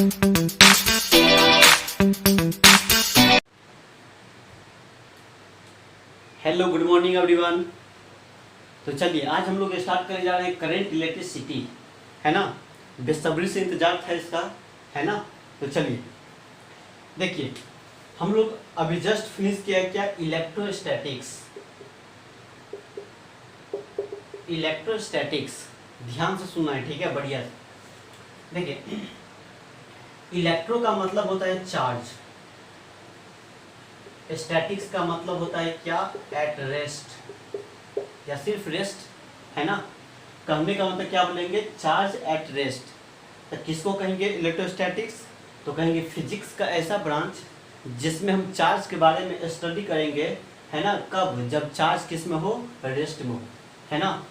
Hello good morning everyone. तो चलिए आज हम लोग स्टार्ट करने जा रहे हैं करंट इलेक्ट्रिसिटी, है ना। बेसब्री से इंतजार था इसका, है ना। तो चलिए देखिए, हम लोग अभी जस्ट फिनिश किया क्या, इलेक्ट्रोस्टैटिक्स। इलेक्ट्रोस्टैटिक्स ध्यान से सुनना है, ठीक है, बढ़िया से। देखिए, इलेक्ट्रो का मतलब होता है चार्ज, स्टैटिक्स का मतलब होता है क्या, एट रेस्ट या सिर्फ रेस्ट, है ना। कहने का मतलब क्या बोलेंगे, चार्ज एट रेस्ट। तो किसको कहेंगे इलेक्ट्रोस्टैटिक्स, तो कहेंगे फिजिक्स का ऐसा ब्रांच जिसमें हम चार्ज के बारे में स्टडी करेंगे, है ना। कब, जब चार्ज किस में हो, रेस्ट में हो, है ना।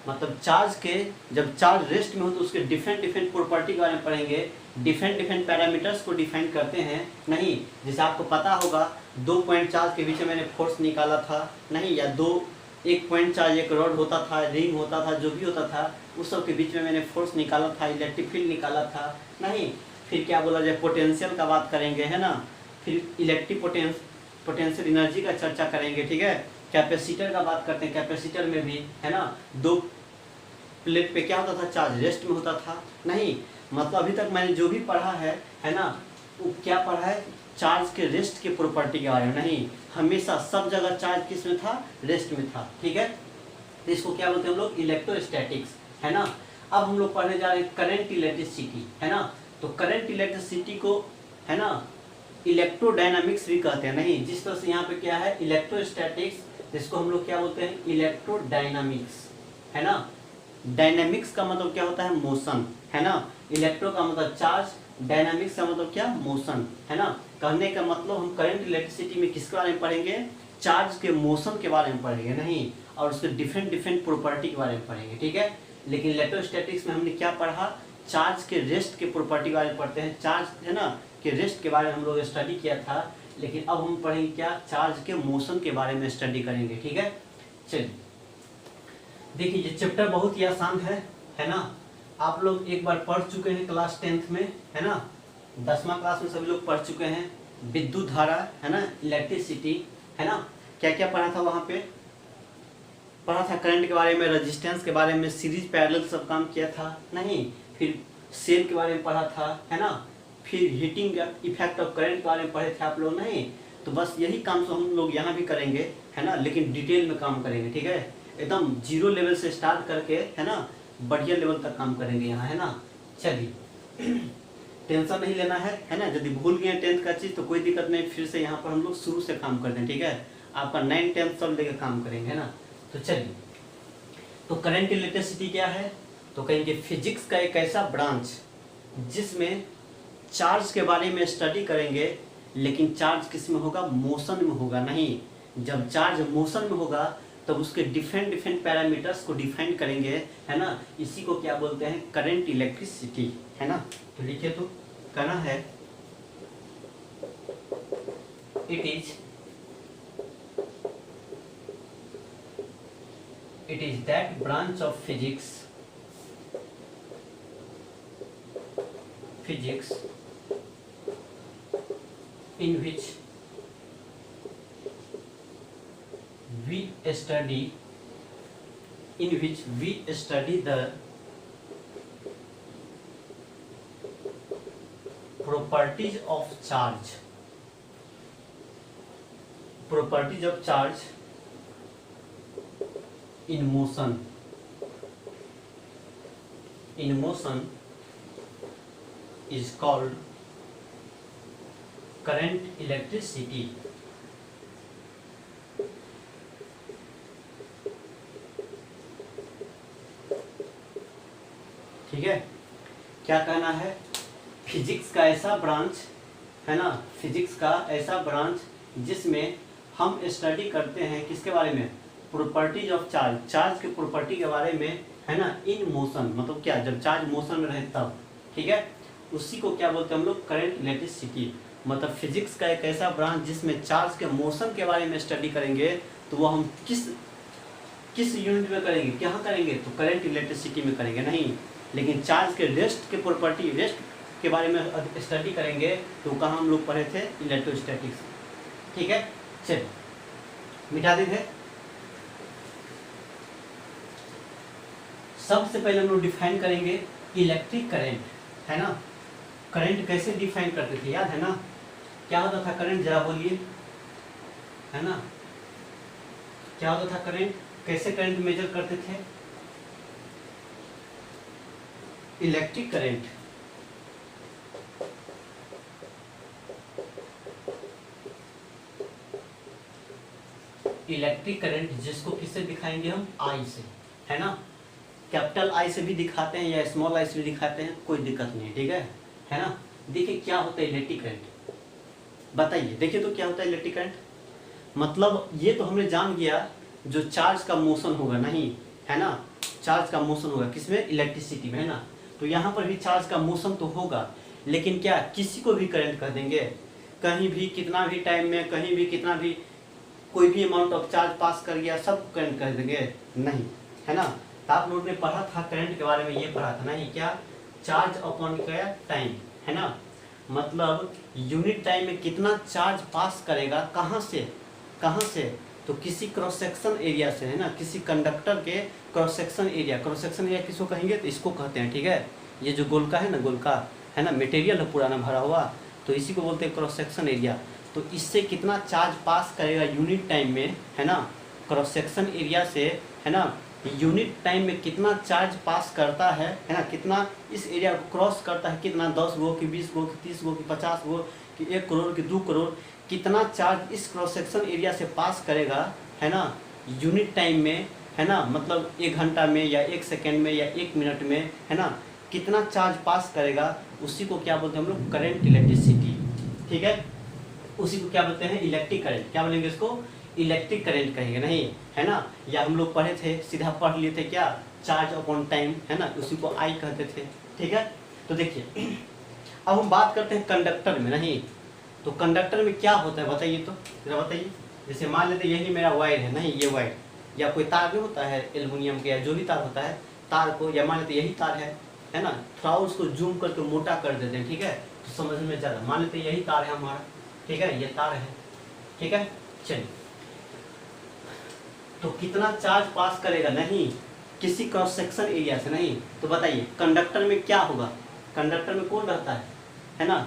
मतलब चार्ज के, जब चार्ज रेस्ट में हो तो उसके डिफरेंट डिफरेंट प्रॉपर्टी के बारे में पढ़ेंगे, डिफरेंट डिफरेंट पैरामीटर्स को डिफाइन करते हैं। नहीं, जैसे आपको पता होगा 2 पॉइंट चार्ज के बीच में मैंने फोर्स निकाला था, नहीं, या एक पॉइंट चार्ज, एक रॉड होता था, रिंग होता था, जो भी होता था, उस सब के बीच में मैंने फोर्स निकाला था, इलेक्ट्रिक फील्ड निकाला था, नहीं। फिर क्या बोला जाए, पोटेंशियल का बात करेंगे, है ना। फिर इलेक्ट्रिक पोटेंशियल एनर्जी का चर्चा करेंगे, ठीक है। कैपेसिटर का बात करते हैं, कैपेसिटर में भी, है ना, 2 प्लेट पे क्या होता था, चार्ज रेस्ट में होता था, नहीं। मतलब अभी तक मैंने जो भी पढ़ा है ना, वो क्या पढ़ा है, चार्ज के रेस्ट के प्रॉपर्टी के बारे में, नहीं। हमेशा सब जगह चार्ज किस में था, रेस्ट में था, ठीक है। तो इसको क्या बोलते हैं हम लोग, इलेक्ट्रोस्टैटिक्स, है ना। अब हम लोग पढ़ने जा रहे हैं करंट इलेक्ट्रिसिटी, है ना। तो करंट इलेक्ट्रिसिटी को, है ना, इलेक्ट्रोडायनामिक्स भी कहते हैं, नहीं। जिस तरह से यहाँ पे क्या है, इलेक्ट्रोस्टैटिक्स, जिसको हम लोग क्या बोलते हैं, इलेक्ट्रोडायनामिक्स, है ना। डायनामिक्स का मतलब क्या होता है, मोशन, है ना। इलेक्ट्रो का मतलब चार्ज, डायनामिक्स का मतलब क्या, मोशन, है ना। कहने का मतलब हम करंट इलेक्ट्रिसिटी में किसके बारे में पढ़ेंगे, चार्ज के मोशन के बारे में पढ़ेंगे, नहीं, और उसके डिफरेंट डिफरेंट प्रॉपर्टी के बारे में पढ़ेंगे, ठीक है। लेकिन इलेक्ट्रोस्टैटिक्स में हमने क्या पढ़ा, चार्ज के रेस्ट के प्रॉपर्टी के बारे में पढ़ते हैं, चार्ज, है ना, के रेस्ट के बारे में हम लोग स्टडी किया था। लेकिन अब हम पढ़ेंगे क्या, चार्ज के मोशन के बारे में स्टडी करेंगे, ठीक है। चलिए देखिए, ये चैप्टर बहुत ही आसान है ना। आप लोग एक बार पढ़ चुके हैं क्लास 10th में, है ना। 10वां क्लास में सभी लोग पढ़ चुके हैं। विद्युत धारा, है ना, इलेक्ट्रिसिटी, है ना। क्या क्या पढ़ा था वहाँ पे, पढ़ा था करंट के बारे में, रेजिस्टेंस के बारे में, सीरीज पैरेलल सब काम किया था, नहीं। फिर सेल के बारे में पढ़ा था, है ना। फिर हीटिंग इफेक्ट ऑफ करंट के बारे में पढ़े थे आप लोग, नहीं। तो बस यही काम तो हम लोग यहाँ भी करेंगे, है ना, लेकिन डिटेल में काम करेंगे, ठीक है। एकदम 0 लेवल से स्टार्ट करके, है ना, बढ़िया लेवल तक काम करेंगे यहाँ, है ना। चलिए टेंशन नहीं लेना है ना। यदि भूल गए 10th का चीज़ तो कोई दिक्कत नहीं, फिर से यहाँ पर हम लोग शुरू से काम करते हैं, ठीक है। आपका 9, 10 सब लेकर काम करेंगे, है ना। तो चलिए, तो करंट इलेक्ट्रिसिटी क्या है, तो कहेंगे फिजिक्स का एक ऐसा ब्रांच जिसमें चार्ज के बारे में स्टडी करेंगे, लेकिन चार्ज किस में होगा, मोशन में होगा, नहीं। जब चार्ज मोशन में होगा तब उसके डिफरेंट डिफरेंट पैरामीटर्स को डिफाइन करेंगे, है ना। इसी को क्या बोलते हैं, करंट इलेक्ट्रिसिटी, है ना। तो लिखिए, तो कहना है, it is that branch of physics in which we study the properties of charge in motion is called current electricity. ठीक है, क्या कहना है, फिजिक्स का ऐसा ब्रांच, है ना, फिजिक्स का ऐसा ब्रांच जिसमें हम स्टडी करते हैं किसके बारे में, प्रॉपर्टीज ऑफ चार्ज, चार्ज के प्रॉपर्टी के बारे में, है ना। इन मोशन मतलब क्या, जब चार्ज मोशन में रहे तब, ठीक है। उसी को क्या बोलते हैं हम लोग, करंट इलेक्ट्रिसिटी। मतलब फिजिक्स का एक ऐसा ब्रांच जिसमें चार्ज के मोशन के बारे में स्टडी करेंगे, तो वो हम किस यूनिट में करेंगे, कहाँ करेंगे, तो करंट इलेक्ट्रिसिटी में करेंगे, नहीं। लेकिन चार्ज के रेस्ट के प्रॉपर्टी, रेस्ट के बारे में स्टडी करेंगे तो कहाँ हम लोग पढ़े थे, इलेक्ट्रोस्टैटिक्स। ठीक है, चलिए मिटा देते। सबसे पहले हम लोग डिफाइन करेंगे इलेक्ट्रिक करंट, है ना। करंट कैसे डिफाइन करते थे, याद है ना, क्या होता था करंट, जरा बोलिए, है ना, क्या होता था करंट, कैसे करंट मेजर करते थे, इलेक्ट्रिक करंट। इलेक्ट्रिक करंट जिसको किससे दिखाएंगे हम, आई से, है ना, कैपिटल आई से भी दिखाते हैं या स्मॉल आई से भी दिखाते हैं, कोई दिक्कत नहीं है, ठीक है ना। देखिए क्या होता है इलेक्ट्रिक करंट, बताइए, देखिए तो क्या होता है इलेक्ट्रिक करंट। मतलब ये तो हमने जान गया जो चार्ज का मोशन होगा, नहीं है ना, चार्ज का मोशन होगा किसमें, इलेक्ट्रिसिटी में, है ना। तो यहाँ पर भी चार्ज का मोशन तो होगा, लेकिन क्या किसी को भी करंट कर देंगे, कहीं भी कितना भी टाइम में, कहीं भी कितना भी, कोई भी अमाउंट ऑफ चार्ज पास कर गया सब करंट कर देंगे, नहीं, है ना। तो आप लोगों ने पढ़ा था करंट के बारे में, ये पढ़ा था नहीं क्या, चार्ज अपॉन क्या टाइम, है ना, मतलब यूनिट टाइम में कितना चार्ज पास करेगा, कहाँ से, तो किसी क्रॉस सेक्शन एरिया से, है ना, किसी कंडक्टर के क्रॉस सेक्शन एरिया किसको कहेंगे, तो इसको कहते हैं, ठीक है। ये जो गोलका है ना, गोलका है ना, मटेरियल है पुराना भरा हुआ, तो इसी को बोलते हैं क्रॉस सेक्शन एरिया। तो इससे कितना चार्ज पास करेगा यूनिट टाइम में, है ना, क्रॉस सेक्शन एरिया से, है ना, यूनिट टाइम में कितना चार्ज पास करता है ना, कितना इस एरिया को क्रॉस करता है, कितना 10 गो की 20 गो की 30 गो की 50 गो की 1 करोड़ की 2 करोड़, कितना चार्ज इस क्रॉस सेक्शन एरिया से पास करेगा, है ना, यूनिट टाइम में, है ना, मतलब 1 घंटा में या 1 सेकेंड में या 1 मिनट में, है ना, कितना चार्ज पास करेगा, उसी को क्या बोलते हैं हम लोग, करंट, इलेक्ट्रिसिटी, ठीक है। उसी को क्या बोलते हैं, इलेक्ट्रिक करंट, क्या बोलेंगे इसको, इलेक्ट्रिक करंट कहेंगे, नहीं, है ना। या हम लोग पढ़े थे, सीधा पढ़ लिए थे क्या, चार्ज अपॉन टाइम, है ना, उसी को आई कहते थे, ठीक है। तो देखिए अब हम बात करते हैं कंडक्टर में, नहीं, तो कंडक्टर में क्या होता है बताइए, तो जरा बताइए। जैसे मान लेते यही मेरा वायर है, नहीं, ये वायर या कोई तार नहीं होता है एल्युमिनियम के या जो भी तार होता है, तार को, या मान लेते यही तार है ना, थोड़ा उसको जूम करके मोटा कर देते हैं, ठीक है, तो समझ में ज़्यादा। मान लेते यही तार है हमारा, ठीक है, ये तार है, ठीक है, चलिए, तो कितना चार्ज पास करेगा, नहीं, किसी क्रॉस सेक्शन एरिया से, नहीं, तो बताइए कंडक्टर में क्या होगा, कंडक्टर में कौन रहता है ना,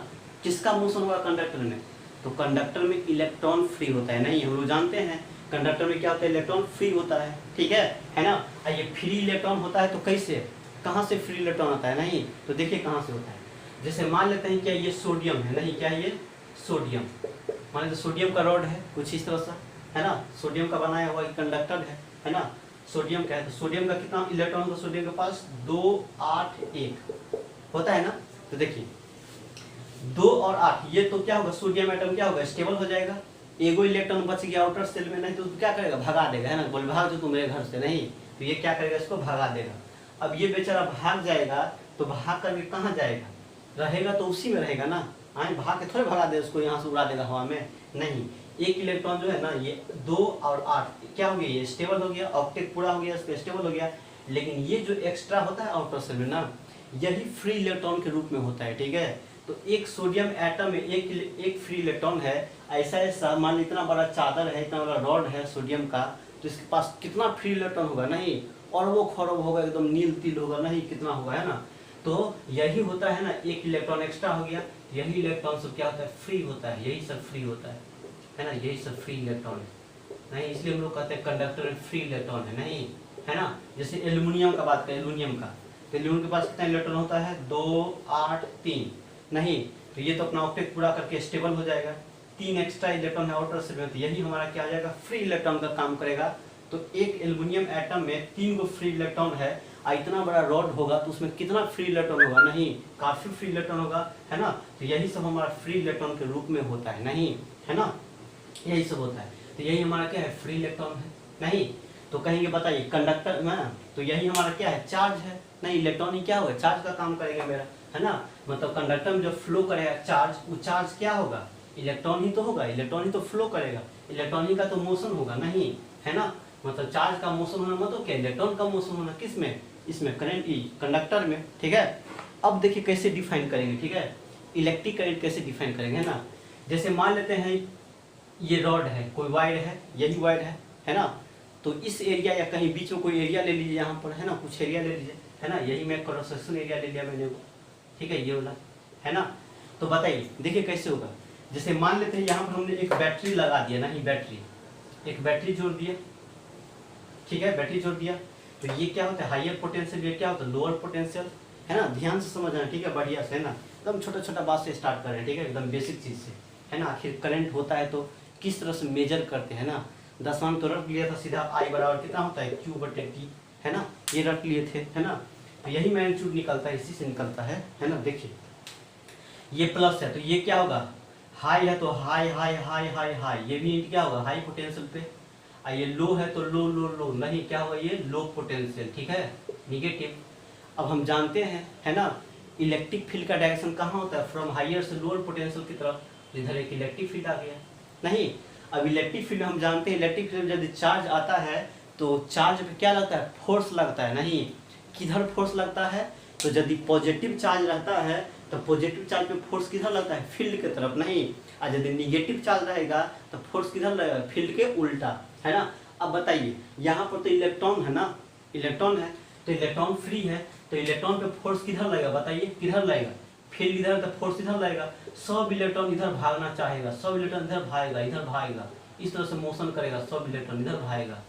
किसका मोशन होगा कंडक्टर में, तो कंडक्टर में इलेक्ट्रॉन फ्री होता है, नहीं, हम लोग जानते हैं कंडक्टर में क्या होता है, इलेक्ट्रॉन फ्री होता है, ठीक है ना। ये फ्री इलेक्ट्रॉन होता है तो कैसे, कहाँ से फ्री इलेक्ट्रॉन आता है, नहीं, तो देखिए कहाँ से होता है। जैसे मान लेते हैं क्या ये सोडियम है, नहीं, क्या ये सोडियम, मान लेते सोडियम का रॉड है कुछ इस तरह से, है ना, सोडियम का बनाया हुआ एक कंडक्टर है ना, सोडियम का है, तो सोडियम का कितना इलेक्ट्रॉन होता है सोडियम के पास, 2 8 1 होता है ना। तो देखिए 2 और 8, ये तो क्या होगा, सोडियम एटम क्या होगा, स्टेबल हो जाएगा, एगो इलेक्ट्रॉन बच गया आउटर सेल में, नहीं तो क्या करेगा, भगा देगा, है ना, बोल भाग जो तू मेरे घर से, नहीं, तो ये क्या करेगा, इसको भगा देगा। अब ये बेचारा भाग जाएगा, तो भाग करके कहाँ जाएगा, रहेगा तो उसी में रहेगा ना, भाग के थोड़े भगा दे उसको, यहाँ से उड़ा देगा हवा में, नहीं, एक इलेक्ट्रॉन जो है ना, ये 2 और 8 क्या हो गया, ये स्टेबल हो गया, ऑक्टेट पूरा हो गया, इसका स्टेबल हो गया, लेकिन ये जो एक्स्ट्रा होता है आउटर सेल में ना, यही फ्री इलेक्ट्रॉन के रूप में होता है, ठीक है। तो एक सोडियम एटम में एक फ्री इलेक्ट्रॉन है, ऐसा मान इतना बड़ा चादर है, इतना बड़ा रॉड है सोडियम का, तो इसके पास कितना फ्री इलेक्ट्रॉन होगा, नहीं, और वो खरब होगा, एकदम नील तिल होगा, नहीं, कितना होगा, है ना। तो यही होता है ना, एक इलेक्ट्रॉन एक्स्ट्रा हो गया, यही इलेक्ट्रॉन सब क्या होता है, फ्री होता है, यही सब फ्री होता है ना, यही सब फ्री इलेक्ट्रॉन है, नहीं, इसलिए हम लोग कहते हैं कंडक्टर में फ्री इलेक्ट्रॉन है, नहीं, है ना। जैसे एल्युमिनियम का बात करें, एल्युमिनियम का, तो एल्युमिनियम के पास कितना इलेक्ट्रॉन होता है, 2 8 3, नहीं, तो ये तो अपना ऑक्टेट पूरा करके स्टेबल हो जाएगा, 3 एक्स्ट्रा इलेक्ट्रॉन है आउटर सेल में, तो यही हमारा क्या आ जाएगा, फ्री इलेक्ट्रॉन का काम करेगा। तो एक एल्युमिनियम एटम में 3 गो फ्री इलेक्ट्रॉन है, इतना बड़ा रॉड होगा तो उसमें कितना फ्री इलेक्ट्रॉन होगा, नहीं, काफी फ्री इलेक्ट्रॉन होगा, है ना। तो यही सब हमारा फ्री इलेक्ट्रॉन के रूप में होता है, नहीं, है ना, यही सब होता है। तो यही हमारा क्या है, फ्री इलेक्ट्रॉन है, नहीं, तो कहेंगे बताइए कंडक्टर में, तो यही हमारा क्या है, चार्ज है, नहीं, इलेक्ट्रॉन ही क्या होगा, चार्ज का काम करेगा मेरा, है ना। मतलब कंडक्टर में जो फ्लो करेगा चार्ज, वो चार्ज क्या होगा, इलेक्ट्रॉन ही तो होगा, इलेक्ट्रॉन ही तो फ्लो करेगा, इलेक्ट्रॉन ही का तो मोशन होगा, नहीं, है ना। मतलब चार्ज का मोशन होना मतलब क्या, इलेक्ट्रॉन का मोशन होना, किस में, इसमें करंट कंडक्टर में, ठीक है। अब देखिए कैसे डिफाइन करेंगे, ठीक है, इलेक्ट्रिक करंट कैसे डिफाइन करेंगे, है ना। जैसे मान लेते हैं ये रॉड है, कोई वायर है, यही वायर है ना। तो इस एरिया या कहीं बीच में कोई एरिया ले लीजिए यहाँ पर, है ना, कुछ एरिया ले लीजिए, है ना, यही मैं क्रॉस सेक्शन एरिया ले लिया मैंने वो, ठीक है, ये वाला, है ना। तो बताइए देखिए कैसे होगा। जैसे मान लेते हैं यहाँ पर हमने एक बैटरी लगा दिया, नहीं बैटरी, एक बैटरी जोड़ दिया, ठीक है, बैटरी जोड़ दिया। तो ये क्या होता है, हाइयर पोटेंशियल, ये क्या होता है, लोअर पोटेंशियल, है ना। ध्यान से समझना, ठीक है, बढ़िया से, है ना, एकदम छोटा छोटा बात से स्टार्ट कर रहे हैं, ठीक है, एकदम बेसिक चीज़ से, है ना। आखिर करंट होता है तो किस तरह से मेजर करते हैं ना। 10वां में तो रट लिया था सीधा, आई बराबर कितना होता है, Q/T, है ना, ये रट लिए थे, है ना। तो यही मैग्नीट्यूड निकलता है, इसी से निकलता है ना। देखिए ये प्लस है तो ये क्या होगा, हाई है तो high high high high high, ये भी क्या होगा, हाई पोटेंशियल पे। और ये लो है तो लो लो लो, नहीं क्या होगा, ये लो पोटेंशियल, ठीक है, निगेटिव। अब हम जानते हैं, है ना, इलेक्ट्रिक फील्ड का डायरेक्शन कहाँ होता है, फ्रॉम हाइयर से लोअर पोटेंशियल की तरफ। इधर एक इलेक्ट्रिक फील्ड आ गया, नहीं। अब इलेक्ट्रिक फील्ड हम जानते हैं, इलेक्ट्रिक फील्ड यदि चार्ज आता है तो चार्ज पे क्या लगता है, फोर्स लगता है, नहीं, किधर फोर्स लगता है। तो यदि पॉजिटिव चार्ज रहता है तो पॉजिटिव चार्ज पे फोर्स किधर लगता है, फील्ड की तरफ, नहीं। और यदि निगेटिव चार्ज रहेगा तो फोर्स किधर लगेगा, फील्ड के उल्टा, है ना। अब बताइए यहाँ पर तो इलेक्ट्रॉन है ना, इलेक्ट्रॉन है तो इलेक्ट्रॉन फ्री है, तो इलेक्ट्रॉन पे फोर्स किधर लगेगा, बताइए किधर लगेगा, फील्ड इधर तो फोर्स इधर लगेगा। सब इलेक्ट्रॉन इधर भागना चाहेगा, सब इलेक्ट्रॉन इधर भागेगा, इधर भागेगा, इस तरह से मोशन करेगा, सब इलेक्ट्रॉन इधर भागेगा,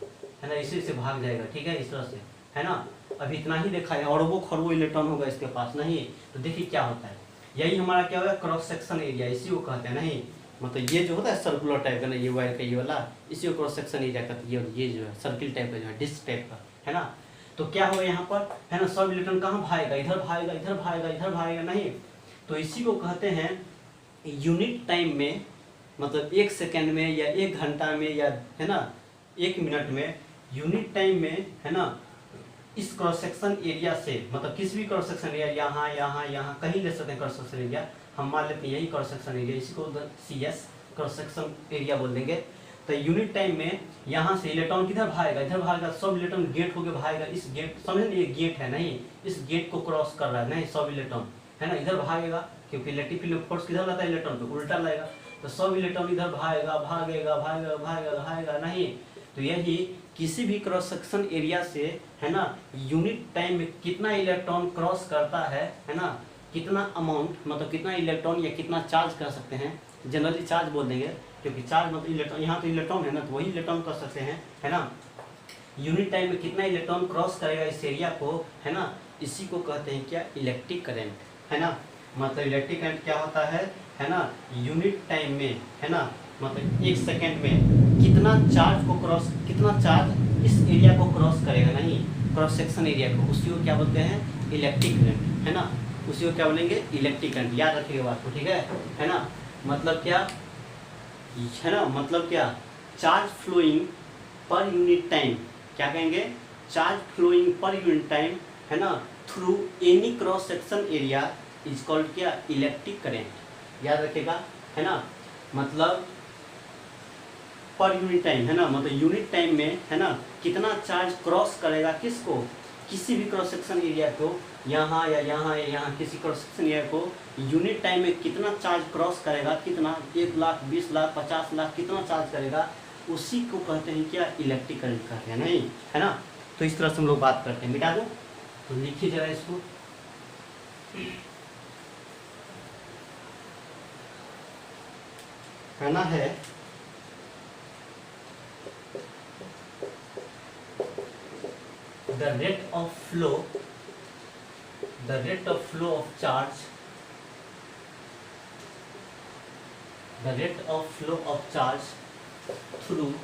है ना, इसी से भाग जाएगा, ठीक है, इस तरह से, है ना। अब इतना ही देखा है, अरबों खरबों इलेक्ट्रॉन होगा इसके पास, नहीं। तो देखिए क्या होता है, यही हमारा क्या होगा, क्रॉस सेक्शन एरिया, इसी को कहते हैं, नहीं। मतलब ये जो होता है सर्कुलर टाइप का ना, ये वायर का ये वाला, इसी को क्रॉस सेक्शन एरिया कहते हैं। ये जो है सर्किल टाइप का, जो है डिस्क टाइप का, है ना। तो क्या होगा यहाँ पर, है ना, सब इलेक्ट्रॉन कहाँ भागेगा, इधर भागेगा, इधर भागेगा, इधर भागेगा, नहीं। तो इसी को कहते हैं यूनिट टाइम में, मतलब 1 सेकेंड में या 1 घंटा में या, है ना, 1 मिनट में, यूनिट टाइम में, है ना, इस क्रॉस सेक्शन एरिया से, मतलब किसी भी क्रॉस सेक्शन एरिया, यहाँ यहाँ यहाँ कहीं ले सकते हैं क्रॉस सेक्शन एरिया, हम मान लेते हैं यही क्रॉस सेक्शन एरिया, इसी को CS क्रॉस सेक्शन एरिया बोल देंगे। तो यूनिट टाइम में यहाँ से इलेक्ट्रॉन किधर भागेगा, इधर भागेगा, सब इलेक्ट्रॉन गेट होके भागेगा, इस गेट, समझे ना, ये गेट है, नहीं, इस गेट को क्रॉस कर रहा है, नहीं, सब इलेक्ट्रॉन, है ना, इधर भागेगा, क्योंकि इलेक्ट्रिक फील्ड फोर्स किधर लगता है, इलेक्ट्रॉन पे उल्टा लगेगा। तो सब इलेक्ट्रॉन इधर भागेगा भागेगा भागेगा भागेगा भागेगा, नहीं। तो यही किसी भी क्रॉस सेक्शन एरिया से, है ना, यूनिट टाइम में कितना इलेक्ट्रॉन क्रॉस करता है ना, कितना अमाउंट, मतलब कितना इलेक्ट्रॉन या कितना चार्ज कर सकते हैं, जनरली चार्ज बोल देंगे, क्योंकि चार्ज मतलब इलेक्ट्रॉन, यहाँ तो इलेक्ट्रॉन है ना, तो वही इलेक्ट्रॉन कर सकते हैं, है ना। यूनिट टाइम में कितना इलेक्ट्रॉन क्रॉस करेगा इस एरिया को, है ना, इसी को कहते हैं क्या, इलेक्ट्रिक करंट, है ना। मतलब इलेक्ट्रिक करंट क्या होता है ना, यूनिट टाइम में, है ना, मतलब 1 सेकेंड में कितना चार्ज को क्रॉस, कितना चार्ज इस एरिया को क्रॉस करेगा, नहीं, क्रॉस सेक्शन एरिया को, उसी को क्या बोलते हैं, इलेक्ट्रिक करंट, है ना, उसी को क्या बोलेंगे, इलेक्ट्रिक करंट। याद रखिएगा बात को, ठीक है ना। मतलब क्या है ना, मतलब क्या, charge flowing per unit time, क्या कहेंगे, charge flowing per unit time, है ना, through any cross section area is called क्या, इलेक्ट्रिक करंट। याद रखिएगा, है ना, मतलब पर यूनिट टाइम, है ना, मतलब यूनिट टाइम में, है ना, कितना चार्ज क्रॉस करेगा, किसको, किसी भी क्रॉस सेक्शन एरिया को, यहाँ या यहाँ या यहाँ किसी क्रॉस सेक्शन एरिया को यूनिट टाइम में कितना चार्ज क्रॉस करेगा, कितना, 1 लाख, 20 लाख, 50 लाख, कितना चार्ज करेगा, उसी को कहते हैं क्या, इलेक्ट्रिक करंट कहते हैं, नहीं, है ना। तो इस तरह से हम लोग बात करते हैं। मिटा दो तो लिखिए जरा इसको, कहना है the rate of flow of charge, the rate of flow of charge through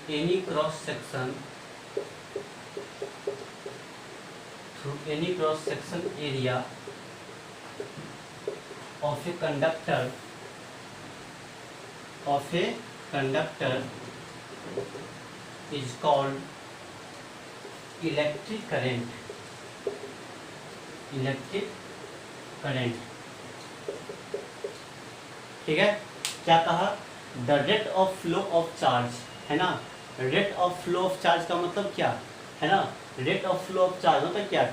any cross section, through any cross section area of a conductor, is called electric current, electric current, ठीक है। क्या कहा, the rate of flow of charge, है ना, rate of flow of charge का मतलब क्या है ना, rate of flow of charge मतलब क्या,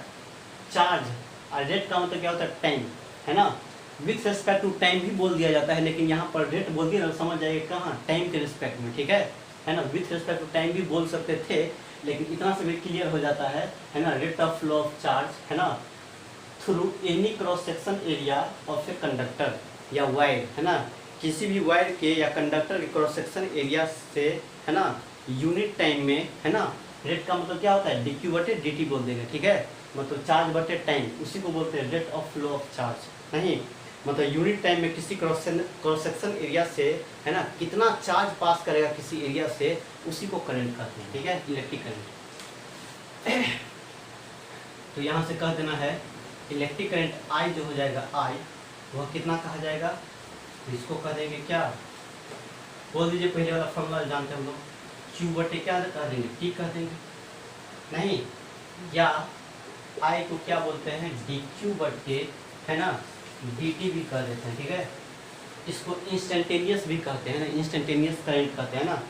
चार्ज, और रेट का मतलब क्या होता है, टाइम, है ना। विथ रिस्पेक्ट टू टाइम भी बोल दिया जाता है, लेकिन यहाँ पर रेट बोल दिया ना, समझ जाइए कहाँ, टाइम के रिस्पेक्ट में, ठीक है ना। विथ रिस्पेक्ट टू टाइम भी बोल सकते थे, लेकिन इतना से भी क्लियर हो जाता है ना। Rate of flow of charge, है ना, through any cross section area of a conductor या वायर, है ना, किसी भी वायर के या कंडक्टर के क्रॉस सेक्शन एरिया से, है ना, यूनिट टाइम में, है ना। रेट का मतलब क्या होता है, डी क्यू बटे डी टी बोल देंगे, ठीक है, मतलब चार्ज बटे टाइम, उसी को बोलते हैं rate of flow of charge. नहीं, मतलब यूनिट टाइम में किसी क्रॉस सेक्शन एरिया से, है ना, कितना चार्ज पास करेगा किसी एरिया से, उसी को करंट कहते हैं, ठीक है, इलेक्ट्रिक करंट। तो यहाँ से कह देना है इलेक्ट्रिक करंट आई जो हो जाएगा आई, वह कितना कहा जाएगा, तो इसको कह देंगे क्या, बोल दीजिए पहले वाला फॉर्मूला जानते हैं हम लोग, क्यू बटे क्या कह देंगे, टी कह देंगे, नहीं, या आई को क्या बोलते हैं, डी क्यू बटे, है ना, डी टी भी कह देते हैं, ठीक है। इसको इंस्टेंटेनियस भी कहते हैं ना, इंस्टेंटेनियस करंट कहते हैं ना,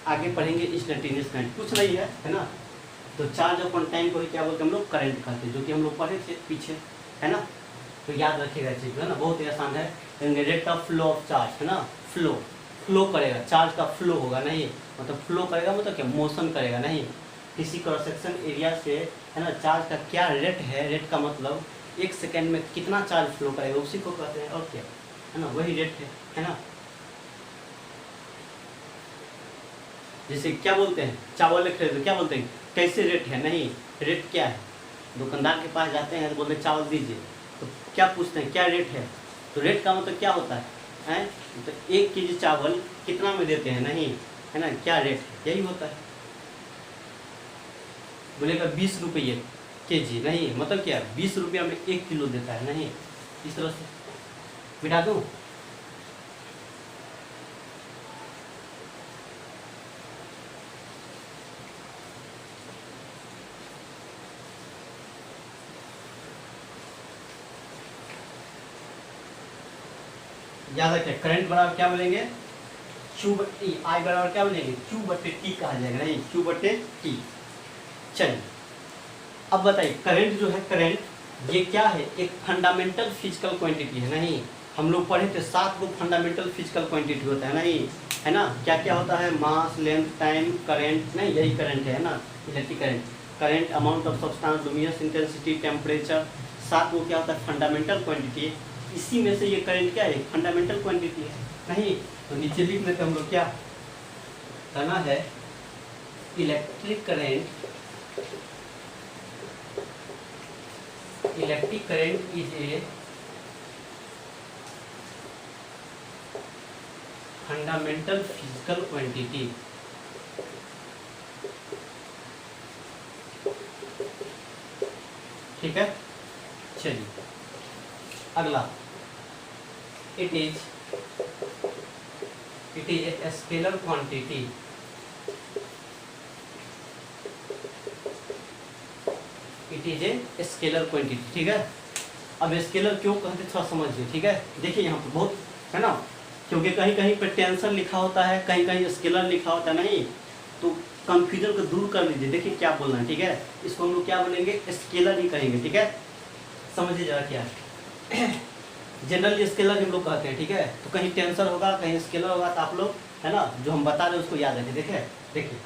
आगे पढ़ेंगे इंस्टेंटेनियस करंट, कुछ नहीं है ना। तो चार्ज अपॉन टाइम को ही क्या बोलते हैं हम लोग, करंट कहते हैं, जो कि हम लोग पढ़े थे पीछे, है ना। तो याद रखिएगा चीज, है ना, बहुत ही आसान है। Rate of flow of charge, है ना, फ्लो करेगा, चार्ज का फ्लो होगा, नहीं मतलब फ्लो करेगा मतलब क्या, मोशन करेगा, नहीं, किसी क्रॉस सेक्शन एरिया से, है ना, चार्ज का क्या रेट है, रेट का मतलब एक सेकेंड में कितना चार्ज फ्लो करेगा, उसी को कहते हैं, और क्या, है ना, वही रेट है ना। जैसे क्या बोलते हैं, चावल खरीदो, क्या बोलते हैं, कैसे रेट है, नहीं, रेट क्या है, दुकानदार के पास जाते हैं तो बोलते हैं चावल दीजिए, तो क्या पूछते हैं, क्या रेट है, तो रेट का मतलब क्या होता है, तो 1 केजी चावल कितना में देते हैं, नहीं, है ना, क्या रेट है, यही होता है। बोलेगा 20 रुपये केजी, नहीं मतलब क्या, 20 रुपया में 1 किलो देता है, नहीं, इस तरह से मिटा दूँ। याद रखें, करंट बराबर क्या बोलेंगे, क्यू बटे टी, आई बराबर क्या बोलेंगे, क्यू बटे टी कहा जाएगा, नहीं, क्यू बटे टी। चलिए अब बताइए, करंट जो है, करंट ये क्या है, एक फंडामेंटल फिजिकल क्वांटिटी है, नहीं, हम लोग पढ़े थे 7 को फंडामेंटल फिजिकल क्वांटिटी होता है, नहीं, है ना, क्या क्या होता है, मास, लेंथ, टाइम, करंट, नहीं, यही करंट है ना, electric current, current, amount of substance, luminous intensity, temperature, 7 को क्या होता है, फंडामेंटल क्वांटिटी। इसी में से ये करंट क्या है, फंडामेंटल क्वांटिटी है, नहीं, तो नीचे लिख लेते हम लोग, क्या करना है, electric current is a fundamental physical quantity. ठीक है, चलिए अगला, it is a scalar quantity. It is a scalar quantity, ठीक है। अब स्केलर क्यों कहते थोड़ा समझिए, ठीक है। देखिए यहाँ पर बहुत है ना, क्योंकि कहीं कहीं पे टेंसर लिखा होता है, कहीं कहीं स्केलर लिखा होता है, नहीं, तो कंफ्यूजन को दूर कर लीजिए। देखिए क्या बोलना है, ठीक है, इसको हम लोग क्या बोलेंगे, स्केलर ही कहेंगे, ठीक है। समझिए जरा क्या है, जनरली स्केलर हम लोग कहते हैं, ठीक है। तो कहीं टेंसर होगा, कहीं स्केलर होगा, तो आप लोग, है ना, जो हम बता रहे हैं उसको याद रखें। देखिए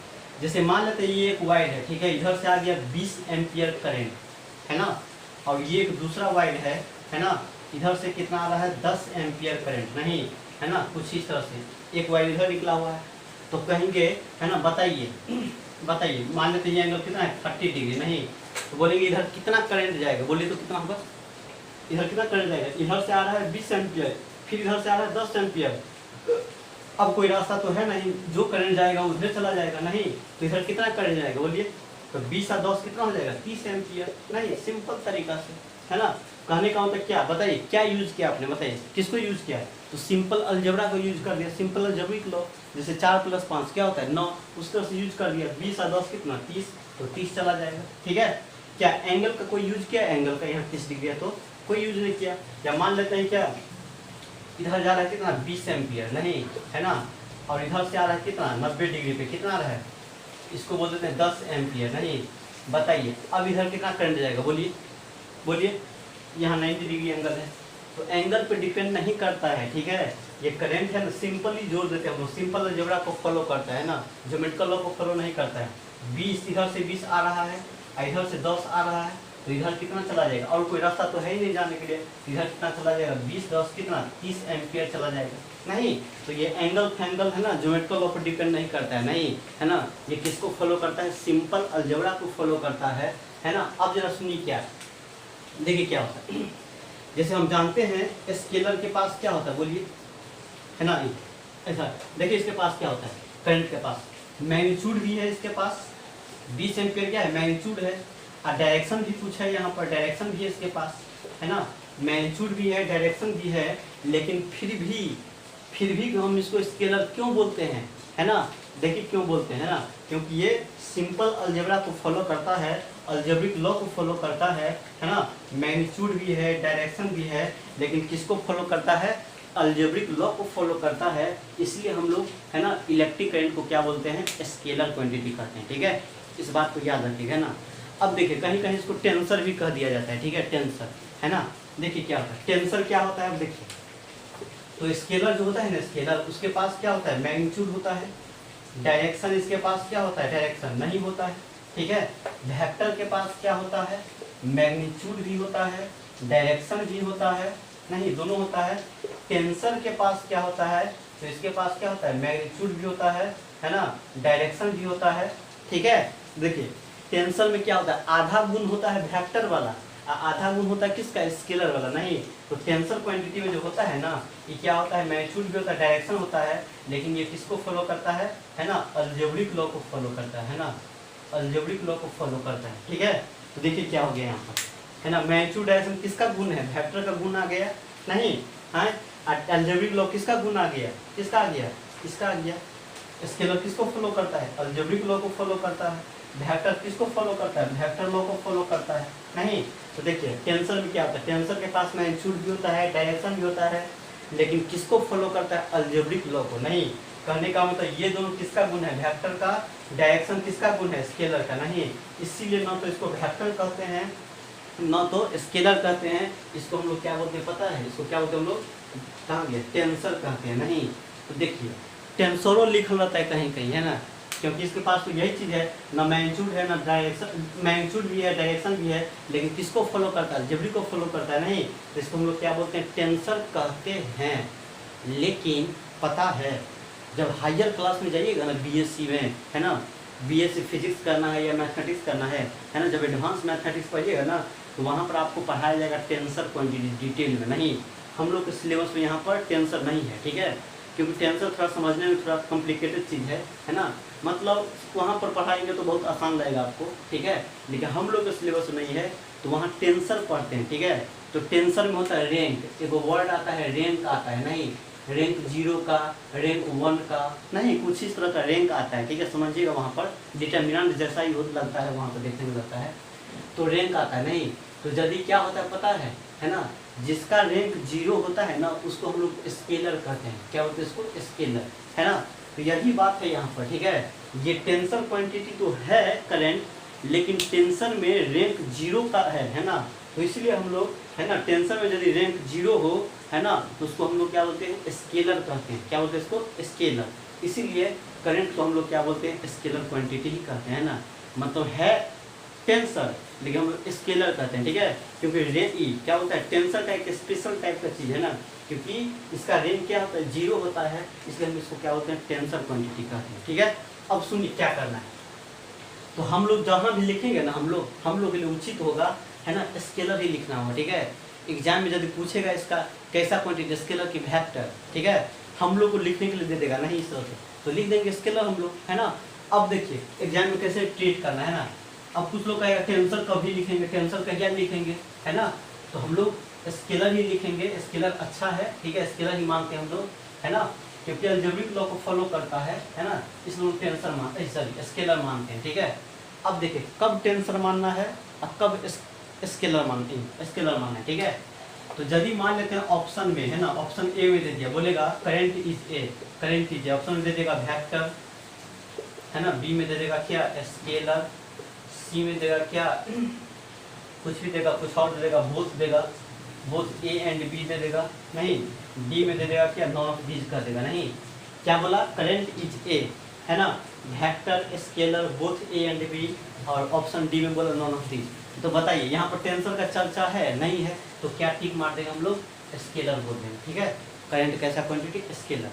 जैसे मान लेते हैं ये एक वायर है, ठीक है, इधर से आ गया 20 एम्पियर करंट, है ना, और ये एक दूसरा वायर है ना, इधर से कितना आ रहा है, 10 एम्पियर करंट, नहीं, है ना, कुछ इस तरह से एक वायर इधर निकला हुआ है, तो कहेंगे, है ना, बताइए मान लेते हैं ये एंगल कितना है, 30 डिग्री, नहीं, तो बोलेंगे इधर कितना करंट जाएगा, बोलिए तो कितना होगा, इधर कितना करंट जाएगा, इधर से आ रहा है 20 एम्पियर, फिर इधर से आ रहा है 10 एम्पियर, अब कोई रास्ता तो है नहीं, जो करंट जाएगा उधर चला जाएगा, नहीं, तो इधर कितना करंट जाएगा, बोलिए, तो 20 और 10 कितना हो जाएगा, 30 एम्पियर, नहीं, सिंपल तरीका से, है ना। कहने का मतलब क्या, बताइए क्या यूज किया आपने, बताइए किसको यूज किया है, तो सिंपल अलजेब्रा को यूज कर दिया, सिंपल अलजेब्रिक लॉ, जैसे 4 + 5 क्या होता है 9, उस तरह से यूज कर दिया, 20 और 10 कितना 30, तो 30 चला जाएगा, ठीक है। क्या एंगल का कोई यूज किया, एंगल का यहाँ 30 डिग्री है तो कोई यूज नहीं किया। या मान लेते हैं क्या, इधर जा रहा है कितना 20 एम्पियर, नहीं, है ना, और इधर से आ रहा है कितना 90 डिग्री पे, कितना आ रहा है, इसको बोल देते हैं 10 एम्पियर, नहीं, बताइए अब इधर कितना करंट जाएगा, बोलिए बोलिए। यहाँ 90 डिग्री एंगल है, तो एंगल पे डिपेंड नहीं करता है, ठीक है। ये करंट है ना, सिंपली जोड़ देते हैं हम लोग, सिंपल अलजेब्रा को फॉलो करता है ना, ज्योमेट्रिकल लॉ को फॉलो नहीं करता है। 20 इधर से 20 आ रहा है, इधर से 10 आ रहा है, तो इधर कितना चला जाएगा, और कोई रास्ता तो है ही नहीं जाने के लिए, इधर कितना चला जाएगा, 20 10 कितना 30 एम्पियर चला जाएगा। नहीं, तो ये एंगल फैंगल है ना, ज्योमेट्रिकल लॉ पर डिपेंड नहीं करता है, नहीं है ना, ये किसको फॉलो करता है, सिंपल अलजेब्रा को फॉलो करता है ना। अब जरा सुनिए क्या देखिए क्या होता है। जैसे हम जानते हैं स्केलर के पास क्या होता है, बोलिए, है ना, ऐसा देखिए इसके पास क्या होता है, करंट के पास मैग्नीट्यूड भी है, इसके पास 20 एम्पियर क्या है, मैग्नीट्यूड है, और डायरेक्शन भी पूछा है यहाँ पर, डायरेक्शन भी है इसके पास, है ना, मैग्नीट्यूड भी है, डायरेक्शन भी है, लेकिन फिर भी हम इसको स्केलर क्यों बोलते हैं, है ना। देखिए क्यों बोलते हैं ना, क्योंकि ये सिंपल अलजेब्रा को फॉलो करता है, अलजेब्रिक लॉ को फॉलो करता है ना, मैग्नीट्यूड भी है, डायरेक्शन भी है, लेकिन किसको फॉलो करता है, अलजेब्रिक लॉ को फॉलो करता है। इसलिए हम लोग है ना इलेक्ट्रिक करंट को क्या बोलते हैं, स्केलर क्वांटिटी कहते हैं, ठीक है, इस बात को याद रखिएगा ना। अब देखिए कहीं कहीं इसको टेंसर भी कह दिया जाता है, ठीक है, टेंसर, है ना। देखिए क्या होता है टेंसर, क्या होता है, अब देखिए तो स्केलर जो होता है ना, स्केलर उसके पास क्या होता है, मैग्नीट्यूड होता है, डायरेक्शन इसके पास क्या होता है, डायरेक्शन नहीं होता है, ठीक है। वेक्टर के पास क्या होता है, मैग्नीट्यूड भी होता है, डायरेक्शन भी होता है, नहीं दोनों होता है। टेंसर के पास क्या होता है, तो इसके पास क्या होता है, मैग्नीट्यूड भी होता है ना, डायरेक्शन भी होता है, ठीक है। देखिए टेंसर में क्या होता है, आधा गुण होता है वेक्टर वाला, आधा गुण होता है किसका, स्केलर वाला, नहीं। तो टेंसर क्वांटिटी में जो होता है ना, ये क्या होता है, मैग्नीट्यूड भी होता है, डायरेक्शन होता है, लेकिन ये किसको फॉलो करता है ना, अलजेब्रिक लॉ को फॉलो करता है ना, अलजेब्रिक लॉ को फॉलो करता है, ठीक है। तो देखिए क्या हो गया यहाँ पर, है ना, मैग्नीट्यूड डायरेक्शन किसका गुण है, वेक्टर का गुण आ गया, नहीं है, अलजेब्रिक लॉ किसका गुण आ गया, किसका आ गया, इसका आ गया। स्केलर किसको फॉलो करता है, अलजेब्रिक लॉ को फॉलो करता है। वेक्टर किसको फॉलो करता है, वेक्टर लॉ को फॉलो करता है, नहीं। तो देखिए टेंसर में क्या होता है, टेंसर के पास मैग्नीट्यूड भी होता है, डायरेक्शन भी होता है, लेकिन किसको फॉलो करता है, अलजेब्रिक लॉ को, नहीं। कहने का मतलब ये दोनों किसका गुण है, वेक्टर का, डायरेक्शन किसका गुण है, स्केलर का, नहीं। इसीलिए ना तो इसको वेक्टर कहते हैं ना तो स्केलर कहते हैं, इसको हम लोग क्या बोलते हैं पता है, इसको क्या बोलते हैं हम लोग, कहाँ गया, टेंसर कहते हैं, नहीं। तो देखिए टेंसरों लिखल रहता है कहीं कहीं, है ना, क्योंकि इसके पास तो यही चीज़ है ना, मैग्नीट्यूड है ना डायरेक्शन, मैग्नीट्यूड भी है, डायरेक्शन भी है, लेकिन किसको फॉलो करता है, अलजेब्रिक को फॉलो करता है, नहीं। तो इसको हम लोग क्या बोलते हैं, टेंसर कहते हैं। लेकिन पता है जब हायर क्लास में जाइएगा ना, बीएससी में, है ना, बीएससी फिजिक्स करना है या मैथमेटिक्स करना है ना, जब एडवांस मैथमेटिक्स पढ़िएगा ना, तो वहाँ पर आपको पढ़ाया जाएगा टेंसर क्वांटिटी डिटेल में, नहीं। हम लोग के सिलेबस में यहाँ पर टेंसर नहीं है, ठीक है, क्योंकि टेंसर थोड़ा समझने में थोड़ा कॉम्प्लिकेटेड चीज़ है ना, मतलब वहाँ पर पढ़ाएंगे तो बहुत आसान लगेगा आपको, ठीक है, लेकिन हम लोग के सिलेबस नहीं है, तो वहाँ टेंसर पढ़ते हैं, ठीक है। तो टेंसर में होता है रैंक, एक वर्ड आता है रैंक आता है, नहीं, रैंक 0 का, रैंक 1 का, नहीं, कुछ इस तरह का रैंक आता है, ठीक है, समझिएगा। वहाँ पर डिटर्मिनेंट जैसा ही लगता है, वहाँ पर देखने में लगता है, तो रैंक आता है, नहीं। तो यदि क्या होता है पता है ना, जिसका रैंक 0 होता है ना, उसको हम लोग स्केलर कहते हैं, क्या बोलते हैं इसको, स्केलर, है ना। तो यही बात है यहाँ पर, ठीक है। ये टेंसर क्वांटिटी तो है करंट, लेकिन टेंसर में रैंक 0 का है ना, तो इसलिए हम लोग है ना, टेंसर में यदि रैंक 0 हो, है ना, तो उसको हम लोग क्या बोलते हैं, स्केलर कहते हैं, क्या बोलते हैं इसको, स्केलर। इसीलिए करंट को हम लोग क्या बोलते हैं, स्केलर क्वांटिटी ही कहते हैं ना, मतलब है टेंसर, लेकिन हम लोग स्केलर कहते हैं, ठीक है, क्योंकि रेंज क्या होता है, टेंसर का एक स्पेशल टाइप का चीज़ है ना, क्योंकि इसका रेंज क्या होता है, 0 होता है, इसलिए हम इसको क्या होते हैं, टेंसर क्वांटिटी कहते हैं, ठीक है। अब सुनिए क्या करना है, तो हम लोग जहाँ भी लिखेंगे ना, हम लोग के लिए उचित होगा, है ना, स्केलर ही लिखना होगा, ठीक है। एग्जाम में यदि पूछेगा इसका कैसा क्वांटिटी, स्केलर की वेक्टर, ठीक है, हम लोग को लिखने के लिए दे देगा नहीं इस तरह से, तो लिख देंगे स्केलर हम लोग, है ना। अब देखिए एग्जाम में कैसे ट्रीट करना है ना, अब कुछ लोग कहेगा टेंसर कभी लिखेंगे, टेंसर का क्या लिखेंगे, है ना, तो हम लोग स्केलर ही लिखेंगे, स्केलर अच्छा है, ठीक है, स्केलर ही मानते हैं हम लोग, है ना, क्योंकि अलजेब्रिक लॉ को फॉलो करता है ना, इसलिए हम टेंसर मानते हैं, सॉरी स्केलर मानते हैं, ठीक है। अब देखिए कब टेंसर मानना है और कब स्केलर मानते हैं, स्केलर मानना है, ठीक है। तो यदि मान लेते हैं ऑप्शन में, है ना, ऑप्शन ए में दे दिया, बोलेगा current is a, current is, option में दे देगा वेक्टर, है ना, बी में दे देगा क्या, स्केलर, सी में देगा क्या, कुछ भी देगा, कुछ और दे देगा, बोथ देगा, बोथ ए एंड बी दे देगा नहीं, डी में दे देगा क्या, नॉन ऑफ दीज कर देगा नहीं। क्या बोला, करेंट इज ए, है ना, vector scalar both A and B, और ऑप्शन डी में बोला नॉन ऑफ दीज। तो बताइए यहाँ पर टेंसर का चर्चा है नहीं है, तो क्या टिक मार देंगे हम लोग, स्केलर बोल देंगे, ठीक है। करेंट कैसा क्वांटिटी, स्केलर।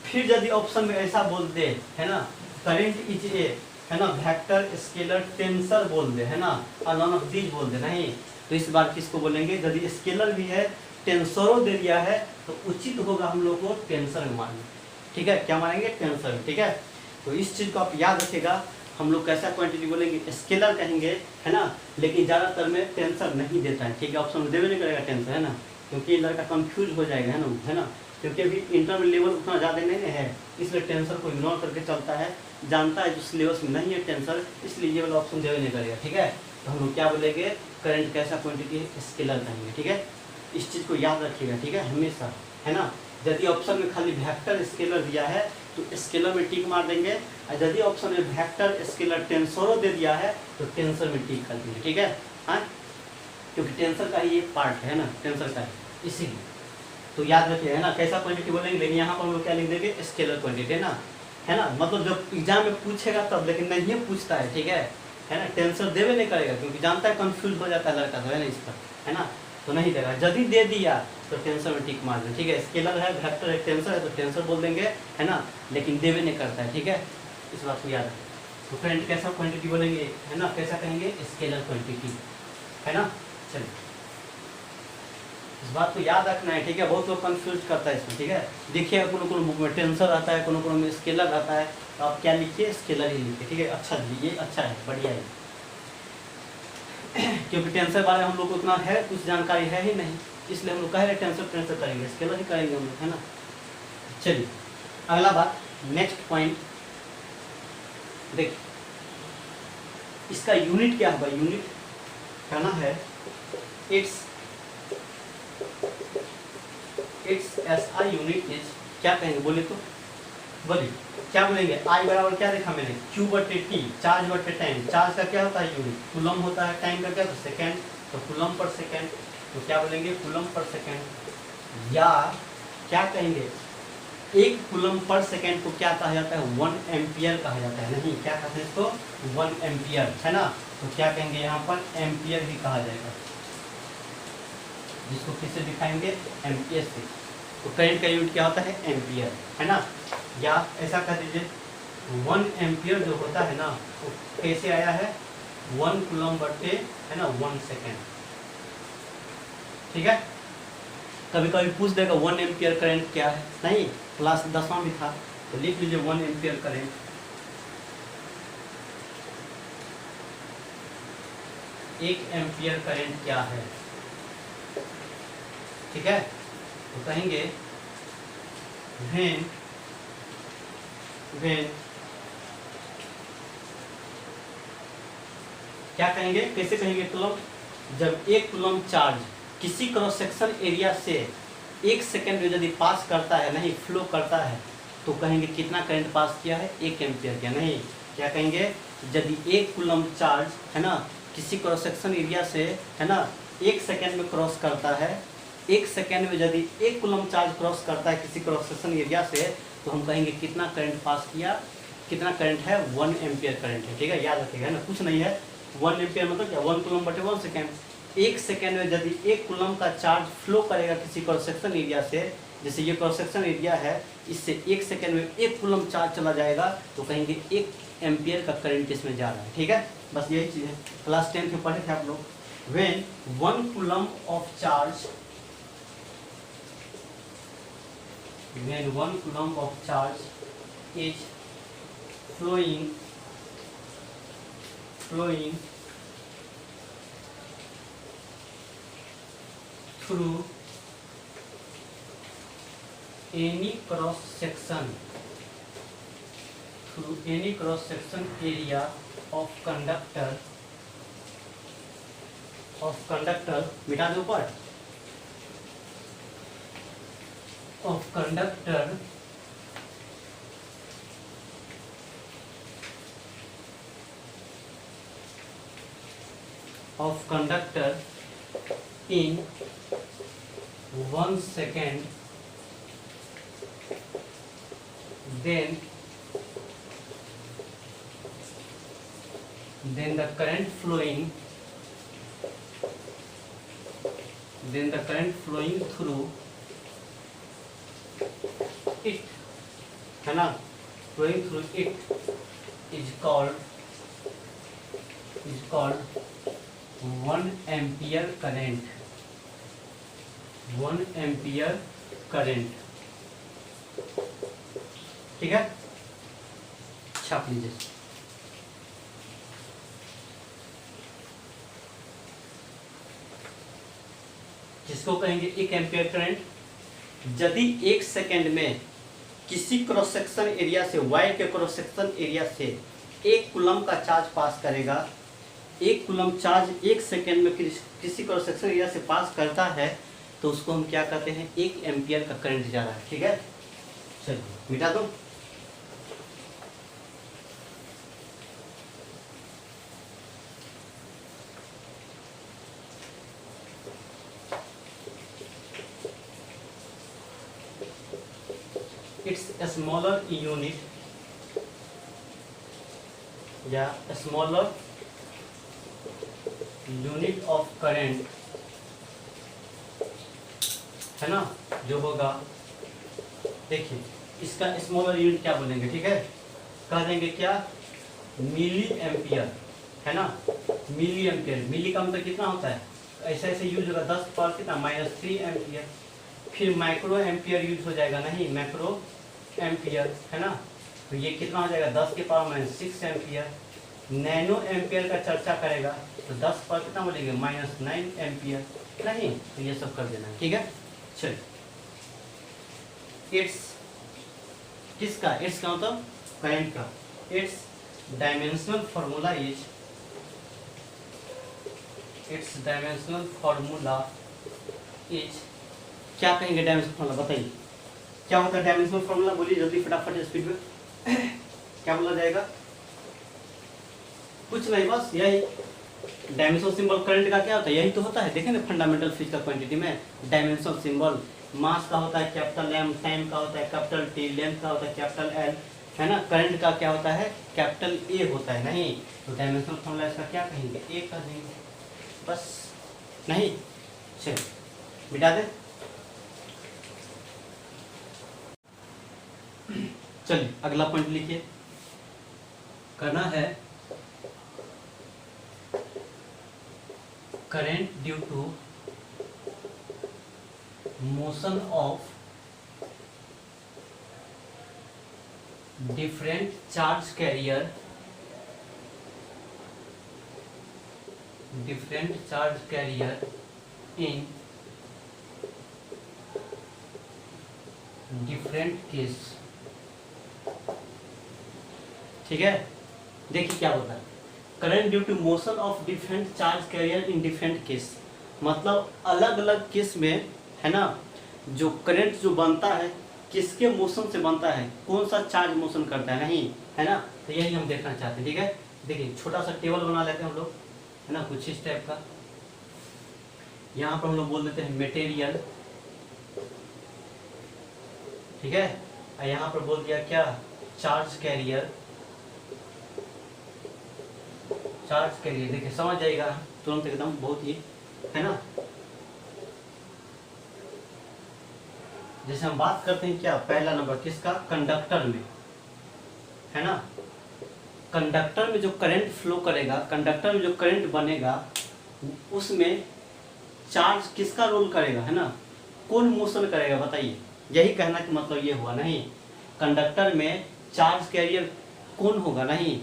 फिर यदि ऑप्शन में ऐसा बोल दे, है ना, करेंट इज ए, है ना, वेक्टर स्केलर टेंसर बोल दे, है ना, और नॉन ऑफ दीज बोल दे नहीं, तो इस बार किसको बोलेंगे, यदि स्केलर भी है, टेंसरों दे दिया है, तो उचित होगा हम लोग को टेंसर में मारना, ठीक है। क्या मानेंगे, टेंसर में, ठीक है। तो इस चीज़ को आप याद रखिएगा, हम लोग कैसा क्वांटिटी बोलेंगे, स्केलर कहेंगे, है ना, लेकिन ज़्यादातर में टेंसर नहीं देता है, ठीक है, ऑप्शन में देवे नहीं करेगा टेंसर, है ना, क्योंकि लड़का कंफ्यूज हो जाएगा, है ना, क्योंकि अभी इंटरमीडिएट लेवल उतना ज़्यादा नहीं है, इसलिए टेंसर को इग्नोर करके चलता है, जानता है जो सिलेबस में नहीं है टेंसर, इसलिए ये वाला ऑप्शन देवे नहीं करेगा, ठीक है। तो हम लोग क्या बोलेंगे, करंट कैसा क्वांटिटी है, स्केलर कहेंगे, ठीक है। इस चीज़ को याद रखिएगा, ठीक है, हमेशा, है ना। यदि ऑप्शन में खाली वेक्टर स्केलर दिया है तो स्केलर में टिक मार देंगे, और यदि ऑप्शन में वेक्टर स्केलर टेंसरों दे दिया है तो टेंसर में टिक कर देंगे, ठीक है। हाँ, क्योंकि टेंसर का ही ये पार्ट है ना, टेंसर का है, इसीलिए तो याद रखिए, है ना, कैसा क्वांटिटी बोलेंगे, लेकिन यहाँ पर हम लोग क्या लिख देंगे, स्केलर क्वांटिटी, है ना, मतलब जब एग्जाम में पूछेगा तब, लेकिन नहीं पूछता है, ठीक है ना, टेंसर देवे नहीं करेगा, क्योंकि जानता है कंफ्यूज हो जाता है लड़का, तो है ना, इस पर, है ना, तो नहीं देगा। यदि दे दिया तो टेंसर में टिक मार दें, ठीक है। स्केलर है, वेक्टर है, टेंसर है, तो टेंसर बोल देंगे, है ना, लेकिन देवे नहीं करता है, ठीक है, इस बात को याद रखें। तो करंट कैसा क्वांटिटी बोलेंगे, है ना, कैसा कहेंगे, स्केलर क्वांटिटी, है ना। चलिए, इस बात को याद रखना है, ठीक है, बहुत लोग कंफ्यूज करता है इसमें, ठीक है। देखिए कोनो बुक में टेंसर आता है, कोनो में स्केलर आता है, तो आप क्या लिखिए, स्केलर ही लिखिए, ठीक है। अच्छा जी, ये अच्छा है, बढ़िया है, क्योंकि टेंसर बारे में हम लोग को उतना है, कुछ जानकारी है ही नहीं, इसलिए हम लोग कह रहे टेंसर करेंगे, स्केलर ही करेंगे हम लोग, है ना। चलिए अगला बात, नेक्स्ट पॉइंट देखिए, इसका यूनिट क्या होगा, यूनिट कहना है इट्स एसआई यूनिट इज, क्या कहेंगे, बोले तो बोलिए क्या बोलेंगे, आई बराबर क्या देखा मैंने, क्यू बटे टी, चार्ज बटे टाइम। चार्ज का क्या होता है यूनिट, कूलम होता है, टाइम का क्या होता है, सेकेंड, तो कूलम पर सेकेंड, तो क्या बोलेंगे, कूलम पर सेकेंड। या क्या कहेंगे, एक कूलम पर सेकेंड को क्या कहा जाता है, 1 एम्पियर कहा जाता है, नहीं क्या कहते हैं इसको, 1 एम्पियर, है ना। तो क्या कहेंगे, यहाँ पर एम्पियर ही कहा जाएगा, जिसको किससे दिखाएंगे, एम्पियर से। तो करंट का यूनिट क्या होता है, एम्पियर, है ना। या ऐसा कर दीजिए, 1 एम्पियर जो होता है ना, वो कैसे आया है, 1 कूलम बटे, है ना, 1 सेकेंड, ठीक है। कभी कभी पूछ देगा 1 एम्पियर करंट क्या है, नहीं क्लास 10वां भी था, तो लिख लीजिए 1 एम्पियर करंट, एक एम्पियर करंट क्या है, ठीक है। तो कहेंगे when क्या कहेंगे, कैसे कहेंगे, कूलम, जब एक कूलम चार्ज किसी क्रॉस सेक्शन एरिया से 1 सेकेंड में यदि पास करता है, नहीं फ्लो करता है, तो कहेंगे कितना करंट पास किया है, 1 एम्पियर किया, नहीं क्या कहेंगे, यदि एक कूलम चार्ज, है ना, किसी क्रॉस सेक्शन एरिया से, है ना, 1 सेकेंड में क्रॉस करता है, 1 सेकेंड में यदि 1 कूलम चार्ज क्रॉस करता है किसी क्रॉस सेक्शन एरिया से, तो हम कहेंगे कितना करंट पास किया, कितना करंट है, 1 एम्पियर करंट है, ठीक है, याद रखिएगा, है ना, कुछ नहीं है। 1 एम्पियर मतलब क्या, 1 कूलम बटे 1 सेकेंड। 1 सेकेंड में यदि 1 कूलम का चार्ज फ्लो करेगा किसी क्रॉस सेक्शन एरिया से, जैसे ये क्रॉस सेक्शन एरिया है, इससे 1 सेकेंड में 1 कूलम चार्ज चला जाएगा, तो कहेंगे 1 एम्पियर का करंट इसमें जा रहा है, ठीक है। बस यही चीज़ है, क्लास 10 में पढ़े थे आप लोग। When 1 coulomb of charge, when 1 coulomb of charge is flowing through any cross section area of conductor, मिटा दो ऊपर, of conductor of conductor in 1 second, then the current flowing through it, है ना, flowing through it is called 1 ampere current. 1 ampere current, ठीक है, छाप लीजिए। जिसको कहेंगे 1 एम्पियर करंट, यदि 1 सेकेंड में किसी क्रॉस सेक्शन एरिया से, वायर के क्रॉस सेक्शन एरिया से 1 कूलम का चार्ज पास करेगा, 1 कूलम चार्ज 1 सेकेंड में किसी क्रॉस सेक्शन एरिया से पास करता है, तो उसको हम क्या कहते हैं, 1 एम्पियर का करंट जा रहा है, ठीक है। चलिए मिटा दो। It's a smaller unit of current, है ना, जो होगा, देखिए इसका स्मॉलर यूनिट क्या बोलेंगे, ठीक है, कह देंगे क्या, मिली एम्पियर, है ना, मिली एम्पियर। मिली का मतलब कितना होता है, ऐसे ऐसे यूज होगा, 10 पर कितना, -3 एम्पियर। फिर माइक्रो एम्पियर यूज हो जाएगा, नहीं, माइक्रो एम्पियर, है ना, तो ये कितना हो जाएगा, 10 के पावर -6 एम्पियर। नैनो एम्पियर का चर्चा करेगा तो 10 पर कितना बोलेंगे, -9 एम्पियर, नहीं, तो ये सब कर देना, ठीक है। चलिए, इट्स किसका, इट्स का मतलब करंट का, इट्स डायमेंशनल फॉर्मूला इज, क्या कहेंगे डायमेंशनल फॉर्मूला, बताइए क्या होता है डायमेंशनल फॉर्मूला, बोलिए जल्दी फटाफट स्पीड में। क्या बोला जाएगा, कुछ नहीं, बस यही डायमेंशनल सिंबल करंट का क्या होता है, यही तो होता है, देखें ना फंडामेंटल फिजिकल क्वांटिटी में डायमेंशनल सिंबल, मास का होता है कैपिटल एम, टाइम का होता है कैपिटल टी, लेंथ का होता है कैपिटल एल, है ना, करंट का क्या होता है, कैपिटल ए होता है, नहीं, तो डायमेंशनल फॉर्मूला इसका क्या कहेंगे, ए कह देंगे, बस, नहीं। चलिए मिटा दे। चलिए अगला पॉइंट लिखिए, करना है current due to motion of different charge carrier in different case, ठीक है। देखिए क्या होता है, current due to motion of different charge carrier in different case, मतलब अलग अलग केस में, है ना, जो करंट जो बनता है किसके मोशन से बनता है, कौन सा चार्ज मोशन करता है, नहीं, है ना, तो यही हम देखना चाहते हैं, ठीक है। देखिए छोटा सा टेबल बना लेते हैं हम लोग, है ना, कुछ इस टाइप का। यहाँ पर हम लोग बोल देते हैं मटेरियल, ठीक है, और यहाँ पर बोल दिया क्या, चार्ज कैरियर। देखिए समझ जाएगा तुरंत एकदम, बहुत ही, है ना। जैसे हम बात करते हैं क्या, पहला नंबर किसका, कंडक्टर में, है ना, कंडक्टर में जो करंट फ्लो करेगा, कंडक्टर में जो करंट बनेगा, उसमें चार्ज किसका रोल करेगा, है ना, कौन मोशन करेगा, बताइए, यही कहना कि मतलब ये हुआ, नहीं, कंडक्टर में चार्ज कैरियर कौन होगा, नहीं,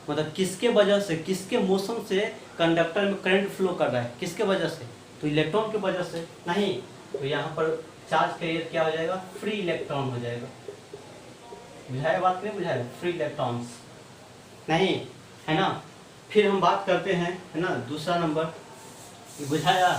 मतलब किसके वजह से, किसके मोशन से कंडक्टर में करंट फ्लो कर रहा है, किसके वजह से, तो इलेक्ट्रॉन की वजह से, नहीं, तो यहाँ पर चार्ज कैरियर क्या हो जाएगा, फ्री इलेक्ट्रॉन हो जाएगा। बुझाया बात, नहीं बुझाया, फ्री इलेक्ट्रॉन्स, नहीं, है ना। फिर हम बात करते हैं, है ना, दूसरा नंबर, बुझाया,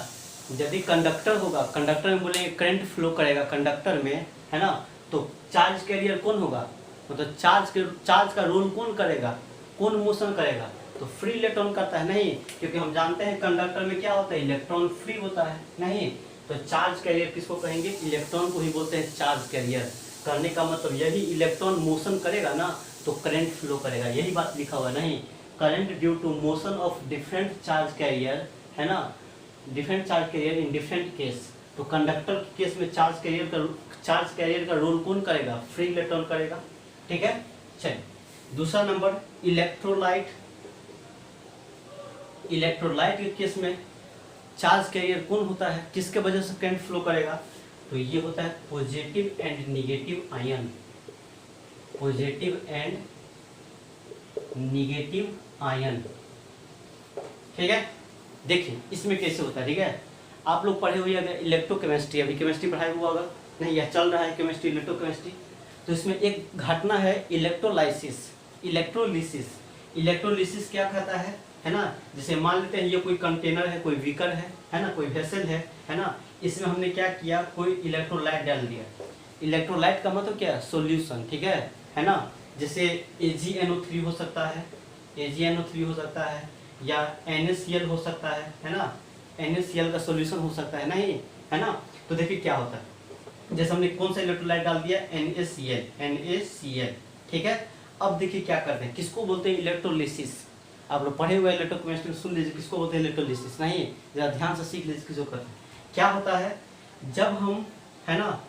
यदि कंडक्टर होगा, कंडक्टर में बोलेंगे करंट फ्लो करेगा कंडक्टर में, है ना, तो चार्ज कैरियर कौन होगा, मतलब चार्ज का रोल कौन करेगा, कौन मोशन करेगा, तो फ्री इलेक्ट्रॉन करता है नहीं, क्योंकि हम जानते हैं कंडक्टर में क्या होता है, इलेक्ट्रॉन फ्री होता है नहीं। तो चार्ज कैरियर किसको कहेंगे, इलेक्ट्रॉन को ही बोलते हैं चार्ज कैरियर। करने का मतलब यही, इलेक्ट्रॉन मोशन करेगा ना तो करंट फ्लो करेगा, यही बात लिखा हुआ नहीं। Current due to motion of different charge carrier, है ना, different charge carrier in different case. तो कंडक्टर के केस में चार्ज कैरियर का रोल कौन करेगा, फ्री इलेक्ट्रॉन करेगा। ठीक है, चलिए दूसरा नंबर, इलेक्ट्रोलाइट। इलेक्ट्रोलाइट के केस में चार्ज कैरियर कौन होता है, किसके वजह से करंट फ्लो करेगा, तो ये होता है positive and negative ion. Positive and negative ion, ठीक है। देखिए इसमें कैसे होता है, ठीक है। आप लोग पढ़े हुए अगर इलेक्ट्रोकेमिस्ट्री, अभी केमिस्ट्री पढ़ाया हुआ होगा नहीं, यह चल रहा है केमिस्ट्री, इलेक्ट्रोकेमिस्ट्री। तो इसमें एक घटना है इलेक्ट्रोलाइसिस, इलेक्ट्रोलिसिस। इलेक्ट्रोलिसिस क्या कहता है ना, जैसे मान लेते हैं ये कोई कंटेनर है, कोई बीकर है ना, कोई वेसल है ना, इसमें हमने क्या किया, कोई इलेक्ट्रोलाइट डाल दिया। इलेक्ट्रोलाइट का मतलब क्या है, सोल्यूशन, ठीक है ना। जैसे AgNO3 हो सकता है, AgNO3 हो सकता है, या NaCl हो सकता है ना, NaCl का सोल्यूशन हो सकता है नहीं, है ना। तो देखिए क्या होता है, जैसे हमने कौन सा इलेक्ट्रोलाइट डाल दिया, NaCl, ठीक है। अब देखिए क्या करते हैं, किसको बोलते हैं, इलेक्ट्रोलिसिस। आप लोग पढ़े हुए इलेक्ट्रोकेमिस्ट्री सुन लीजिए, किसको बोलते हैं, इलेक्ट्रोलिसिस नहीं, जरा ध्यान से सीख लीजिए किसको करते हैं। क्या होता है, जब हम, है ना,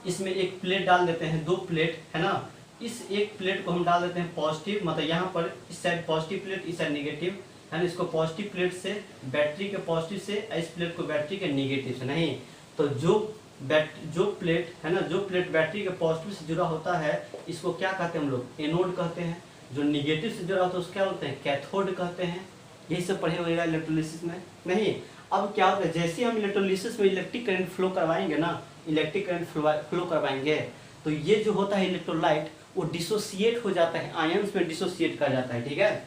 इसमें एक प्लेट डाल देते हैं, 2 प्लेट, है ना, इस एक प्लेट को हम डाल देते हैं पॉजिटिव, मतलब यहाँ पर इस साइड पॉजिटिव प्लेट, इस साइड निगेटिव, है ना। इसको पॉजिटिव प्लेट से बैटरी के पॉजिटिव से, इस प्लेट को बैटरी के निगेटिव से नहीं। तो जो प्लेट है ना, जो प्लेट बैटरी के पॉजिटिव से जुड़ा होता है, इसको क्या कहते हैं हम लोग, एनोड कहते हैं। जो निगेटिव से जुड़ा होता है उसको क्या बोलते हैं, कैथोड कहते हैं। यही सब पढ़े हुए इलेक्ट्रोलिसिस में नहीं। अब क्या होता है, जैसे हम इलेक्ट्रोलिसिस में इलेक्ट्रिक करंट फ्लो करवाएंगे ना, इलेक्ट्रिक करंट फ्लो करवाएंगे, तो ये जो होता है इलेक्ट्रोलाइट, वो डिसोसिएट हो जाता है, आयंस में डिसोसिएट कर जाता है, ठीक है।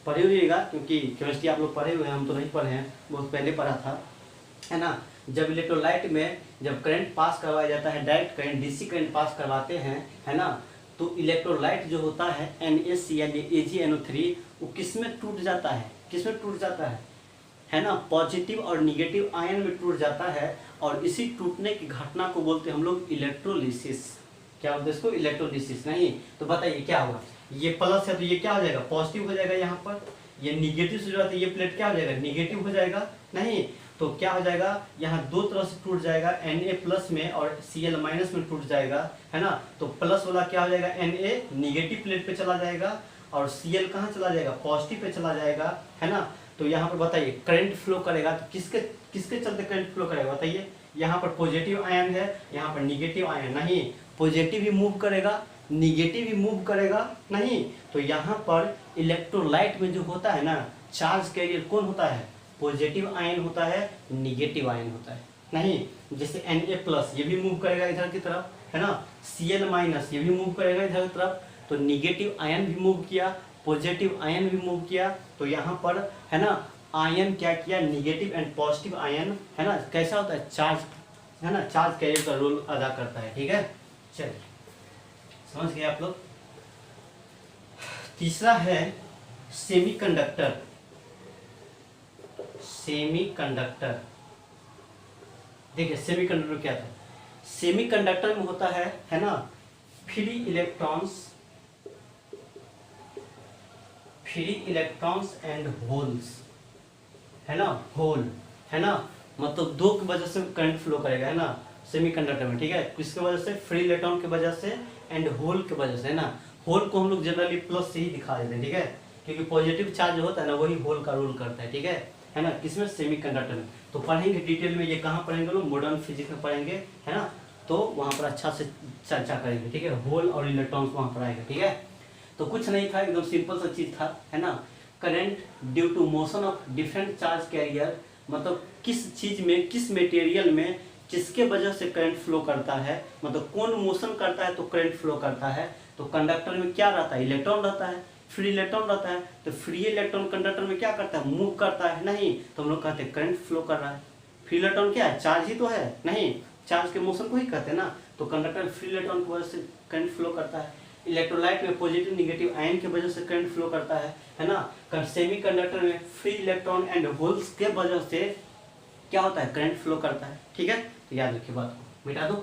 पढ़े हुएगा, क्योंकि केमिस्ट्री आप लोग पढ़े हुए हैं, हम तो नहीं पढ़े हैं, बहुत पहले पढ़ा था, है ना। जब इलेक्ट्रोलाइट में जब करंट पास करवाया जाता है, direct current, DC current pass करवाते हैं, है ना, तो इलेक्ट्रोलाइट जो होता है NaCl, AgNO3, वो किस में टूट जाता है, किस में टूट जाता है ना, पॉजिटिव और निगेटिव आयन में टूट जाता है। और इसी टूटने की घटना को बोलते हैं हम लोग इलेक्ट्रोलिसिस। क्या बोलते हैं इसको, इलेक्ट्रोलिसिस नहीं। तो बताइए क्या होगा, ये प्लस है तो ये क्या हो जाएगा, पॉजिटिव हो जाएगा, यहाँ पर ये निगेटिव से जुड़ा था, ये प्लेट क्या हो जाएगा, निगेटिव हो जाएगा नहीं। तो क्या हो जाएगा, यहाँ 2 तरफ से टूट जाएगा, Na प्लस में और Cl माइनस में टूट जाएगा, है ना। तो प्लस वाला क्या हो जाएगा, Na निगेटिव प्लेट पे चला जाएगा, और Cl कहाँ चला जाएगा, पॉजिटिव पे चला जाएगा, है ना। तो यहाँ पर बताइए करंट फ्लो करेगा, तो किसके चलते करंट फ्लो करेगा, बताइए। यहाँ पर पॉजिटिव आयन है, यहाँ पर निगेटिव आयन नहीं, पॉजिटिव भी मूव करेगा, निगेटिव भी मूव करेगा नहीं। तो यहाँ पर इलेक्ट्रोलाइट में जो होता है ना, चार्ज कैरियर कौन होता है, पॉजिटिव आयन होता है, निगेटिव आयन होता है नहीं। जैसे Na प्लस ये भी मूव करेगा इधर की तरफ, है ना, Cl माइनस ये भी मूव करेगा इधर की तरफ। तो निगेटिव आयन भी मूव किया, पॉजिटिव आयन भी मूव किया। तो यहाँ पर, है ना, आयन क्या किया, निगेटिव एंड पॉजिटिव आयन, है ना, कैसा होता है, चार्ज, है ना, चार्ज कैरियर का रोल अदा करता है, ठीक है। चलिए समझ गए आप लोग। तीसरा है सेमीकंडक्टर। सेमीकंडक्टर, देखिए सेमीकंडक्टर क्या था, सेमीकंडक्टर में होता है ना, फ्री इलेक्ट्रॉन्स एंड होल्स, है ना, होल, है ना, मतलब 2 की वजह से करंट फ्लो करेगा, है ना, सेमीकंडक्टर में, ठीक है। किसकी वजह से, फ्री इलेक्ट्रॉन की वजह से एंड होल की वजह से, है ना। होल को हम लोग जनरली प्लस से ही दिखा देते हैं, ठीक है, क्योंकि पॉजिटिव चार्ज जो होता है ना, वही होल का रोल करता है, ठीक है ना, किसमें, सेमीकंडक्टर में। तो पढ़ेंगे डिटेल में, ये कहाँ पढ़ेंगे लोग, मॉडर्न फिजिक्स में पढ़ेंगे, है ना। तो वहाँ पर अच्छा से चर्चा करेंगे, ठीक है, होल और इलेक्ट्रॉन्स वहाँ पर आएगा, ठीक है। तो कुछ नहीं था, एकदम सिंपल सा चीज था, है ना। Current due to motion of different charge carrier, मतलब किस चीज में, किस मटेरियल में किसके वजह से करंट फ्लो करता है, मतलब कौन मोशन करता है तो करंट फ्लो करता है। तो कंडक्टर में क्या रहता है, इलेक्ट्रॉन रहता है, फ्री इलेक्ट्रॉन रहता है। तो फ्री इलेक्ट्रॉन कंडक्टर में क्या करता है, मूव करता है नहीं। तो हम लोग कहते हैं करंट फ्लो कर रहा है। फ्री इलेक्ट्रॉन क्या है, चार्ज ही तो है नहीं, चार्ज के मोशन को ही कहते हैं ना। तो कंडक्टर फ्री इलेक्ट्रॉन की वजह से करंट फ्लो करता है। इलेक्ट्रोलाइट में पॉजिटिव नेगेटिव आयन की वजह से करंट फ्लो करता है ना। सेमीकंडक्टर में फ्री इलेक्ट्रॉन एंड होल्स के वजह से क्या होता है, करंट फ्लो करता है। ठीक है, तो याद रखिए बात को, मिटा दो।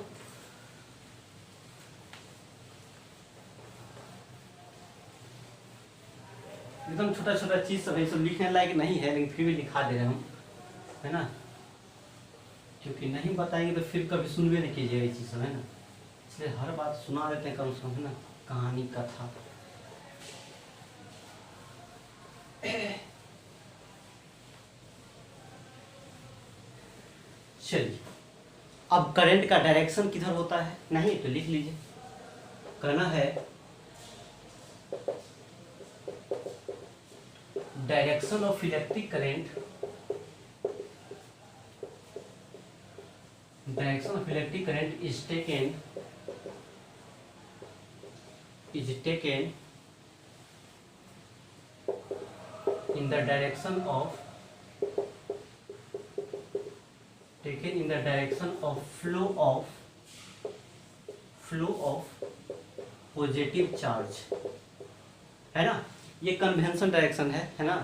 एकदम छोटा छोटा चीज सब है, सब लिखने लायक नहीं है, लेकिन फिर भी लिखा दे रहे हम, है ना, क्योंकि नहीं बताएंगे तो फिर कभी सुनबे नहीं कीजिएगा ये चीज सब, है ना, इसलिए हर बात सुना देते हैं कम से कम, है ना, कहानी कथा। चलिए, अब करंट का डायरेक्शन किधर होता है, नहीं तो लिख लीजिए, कहना है direction of electric current, direction of electric current is taken in the direction of flow of positive charge, है ना। ये कन्वेंशन डायरेक्शन है ना,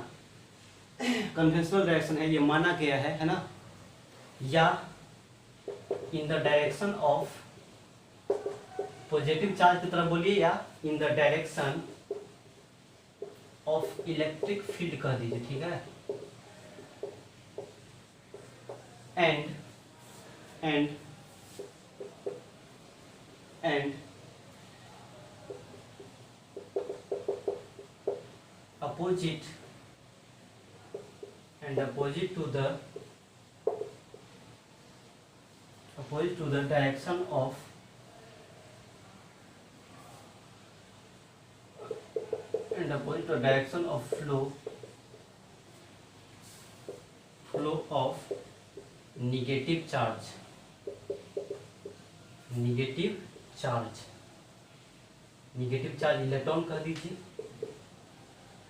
कन्वेंशनल डायरेक्शन है, ये माना गया है ना। या in the direction of positive charge की तरफ बोलिए, या in the direction of electric field कह दीजिए, ठीक है। And opposite to the direction of flow of negative charge, electron कह दीजिए,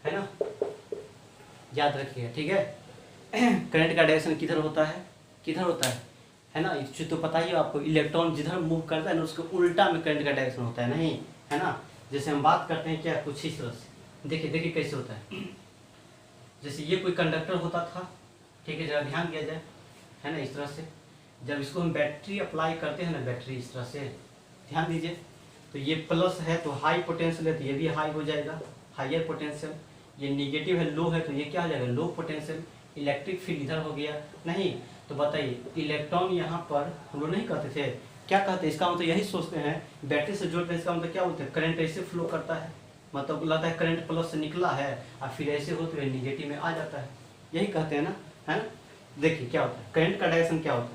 है ना, याद रखिएगा, ठीक है। करंट का डायरेक्शन किधर होता है ना, ये तो पता ही है आपको, इलेक्ट्रॉन जिधर मूव करता है ना उसके उल्टा में करंट का डायरेक्शन होता है, नहीं, है ना। जैसे हम बात करते हैं क्या, कुछ इस तरह से देखिए कैसे होता है। जैसे ये कोई कंडक्टर होता था, ठीक है, जरा ध्यान दिया जाए, है ना, इस तरह से जब इसको हम बैटरी अप्लाई करते हैं ना, बैटरी इस तरह से ध्यान दीजिए, तो ये प्लस है तो हाई पोटेंशियल है, तो ये भी हाई हो जाएगा, हायर पोटेंशियल। ये नेगेटिव है, लो है, तो ये क्या हो जाएगा, लो पोटेंशियल। इलेक्ट्रिक फील्ड इधर हो गया, नहीं तो बताइए, इलेक्ट्रॉन यहाँ पर हम लोग नहीं कहते थे, क्या कहते हैं, इसका मतलब यही सोचते हैं, बैटरी से जोड़ते हैं, इसका मतलब क्या बोलते हैं, करंट ऐसे फ्लो करता है, मतलब लगता है करंट प्लस से निकला है और फिर ऐसे होते हुए निगेटिव में आ जाता है, यही कहते हैं ना, है ना। देखिए क्या होता है, करंट का डायरेक्शन क्या होता है,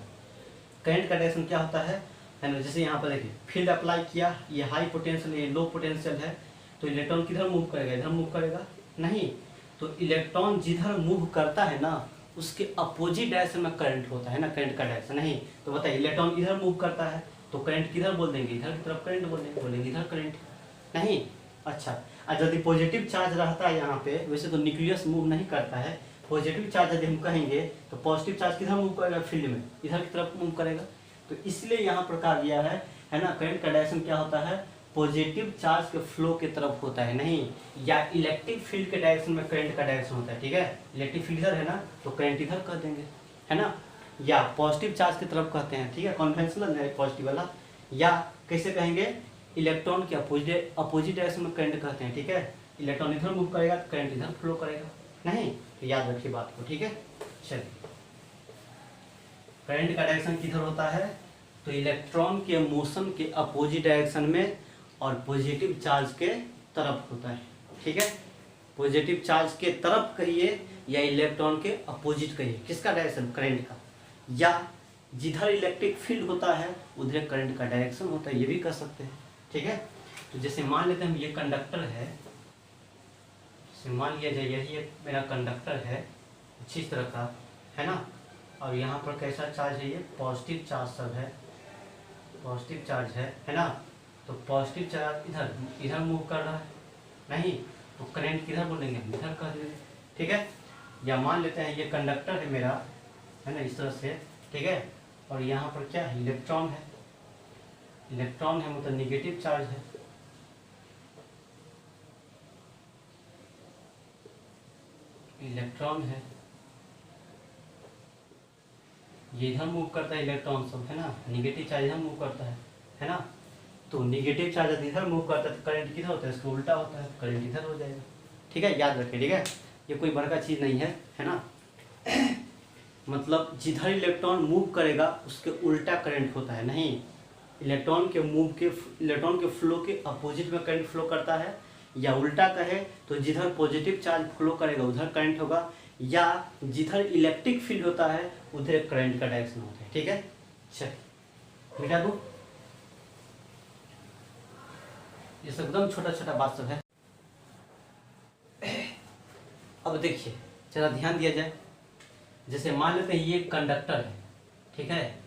करंट का डायरेक्शन क्या होता है ना, जैसे यहाँ पर देखिए फील्ड अप्लाई किया, ये हाई पोटेंशियल, ये लो पोटेंशियल है, तो इलेक्ट्रॉन किधर मूव करेगा, इधर मूव करेगा, नहीं, तो इलेक्ट्रॉन जिधर मूव करता है ना उसके अपोजिट डायरेक्शन में करंट होता है ना, करंट का डायरेक्शन, नहीं तो बताइए, इलेक्ट्रॉन इधर मूव करता है तो करंट किधर बोल देंगे, इधर की तरफ करंट बोलेंगे इधर करंट, नहीं। अच्छा, और यदि पॉजिटिव चार्ज रहता है यहाँ पे, वैसे तो न्यूक्लियस मूव नहीं करता है, पॉजिटिव चार्ज यदि हम कहेंगे तो पॉजिटिव चार्ज किधर मूव करेगा, फील्ड में इधर की तरफ मूव करेगा, तो इसलिए यहाँ पर कहा गया है ना, करंट का डायरेक्शन क्या होता है, पॉजिटिव चार्ज के फ्लो की तरफ होता है, नहीं, या इलेक्ट्रिक फील्ड के डायरेक्शन में करंट का डायरेक्शन होता है, ठीक है। इलेक्ट्रिक फील्ड इधर है ना, तो करंट इधर कह देंगे, है ना, या पॉजिटिव चार्ज की तरफ कहते हैं, ठीक है, कन्वेंशनल है पॉजिटिव वाला। या कैसे कहेंगे, इलेक्ट्रॉन के अपोजिट डायरेक्शन में करंट कहते हैं, ठीक है, इलेक्ट्रॉन इधर मूव करेगा तो करंट इधर फ्लो करेगा, नहीं, तो याद रखिए बात को, ठीक है। चलिए, करंट का डायरेक्शन किधर होता है, तो इलेक्ट्रॉन के मोशन के अपोजिट डायरेक्शन में और पॉजिटिव चार्ज के तरफ होता है, ठीक है। पॉजिटिव चार्ज के तरफ कहिए या इलेक्ट्रॉन के अपोजिट कहिए, किसका डायरेक्शन, करंट का, या जिधर इलेक्ट्रिक फील्ड होता है उधर करंट का डायरेक्शन होता है, ये भी कह सकते हैं, ठीक है। तो जैसे मान लेते हैं ये कंडक्टर है, जैसे मान लिया जाए यही एक मेरा कंडक्टर है कुछ इस तरह का, है ना, और यहाँ पर कैसा चार्ज है, ये पॉजिटिव चार्ज सब है, पॉजिटिव चार्ज है ना, तो पॉजिटिव चार्ज इधर मूव कर रहा है, नहीं तो करंट किधर बोलेंगे, इधर कह देंगे, ठीक है। या मान लेते हैं ये कंडक्टर है मेरा, है ना, इस तरह से, ठीक है, और यहाँ पर क्या है, इलेक्ट्रॉन है, इलेक्ट्रॉन है मतलब निगेटिव चार्ज है, इलेक्ट्रॉन है, ये इधर मूव करता है इलेक्ट्रॉन सब, है ना, निगेटिव चार्ज इधर मूव करता है ना। तो निगेटिव चार्ज इधर मूव करता है तो करंट किधर होता है, इसको उल्टा होता है, करंट इधर हो जाएगा। ठीक है, याद रखिए। ठीक है, ये कोई बड़का चीज़ नहीं है ना। मतलब जिधर इलेक्ट्रॉन मूव करेगा उसके उल्टा करंट होता है, नहीं, इलेक्ट्रॉन के फ्लो के अपोजिट में करंट फ्लो करता है, या उल्टा कहे तो जिधर पॉजिटिव चार्ज फ्लो करेगा उधर करंट होगा, या जिधर इलेक्ट्रिक फील्ड होता है उधर करंट का डायरेक्शन होता है। ठीक है, चलिए मिटा दूँ, ये सब एकदम छोटा छोटा बात सब है। अब देखिए जरा ध्यान दिया जाए, जैसे मान लेते हैं ये कंडक्टर है, ठीक है,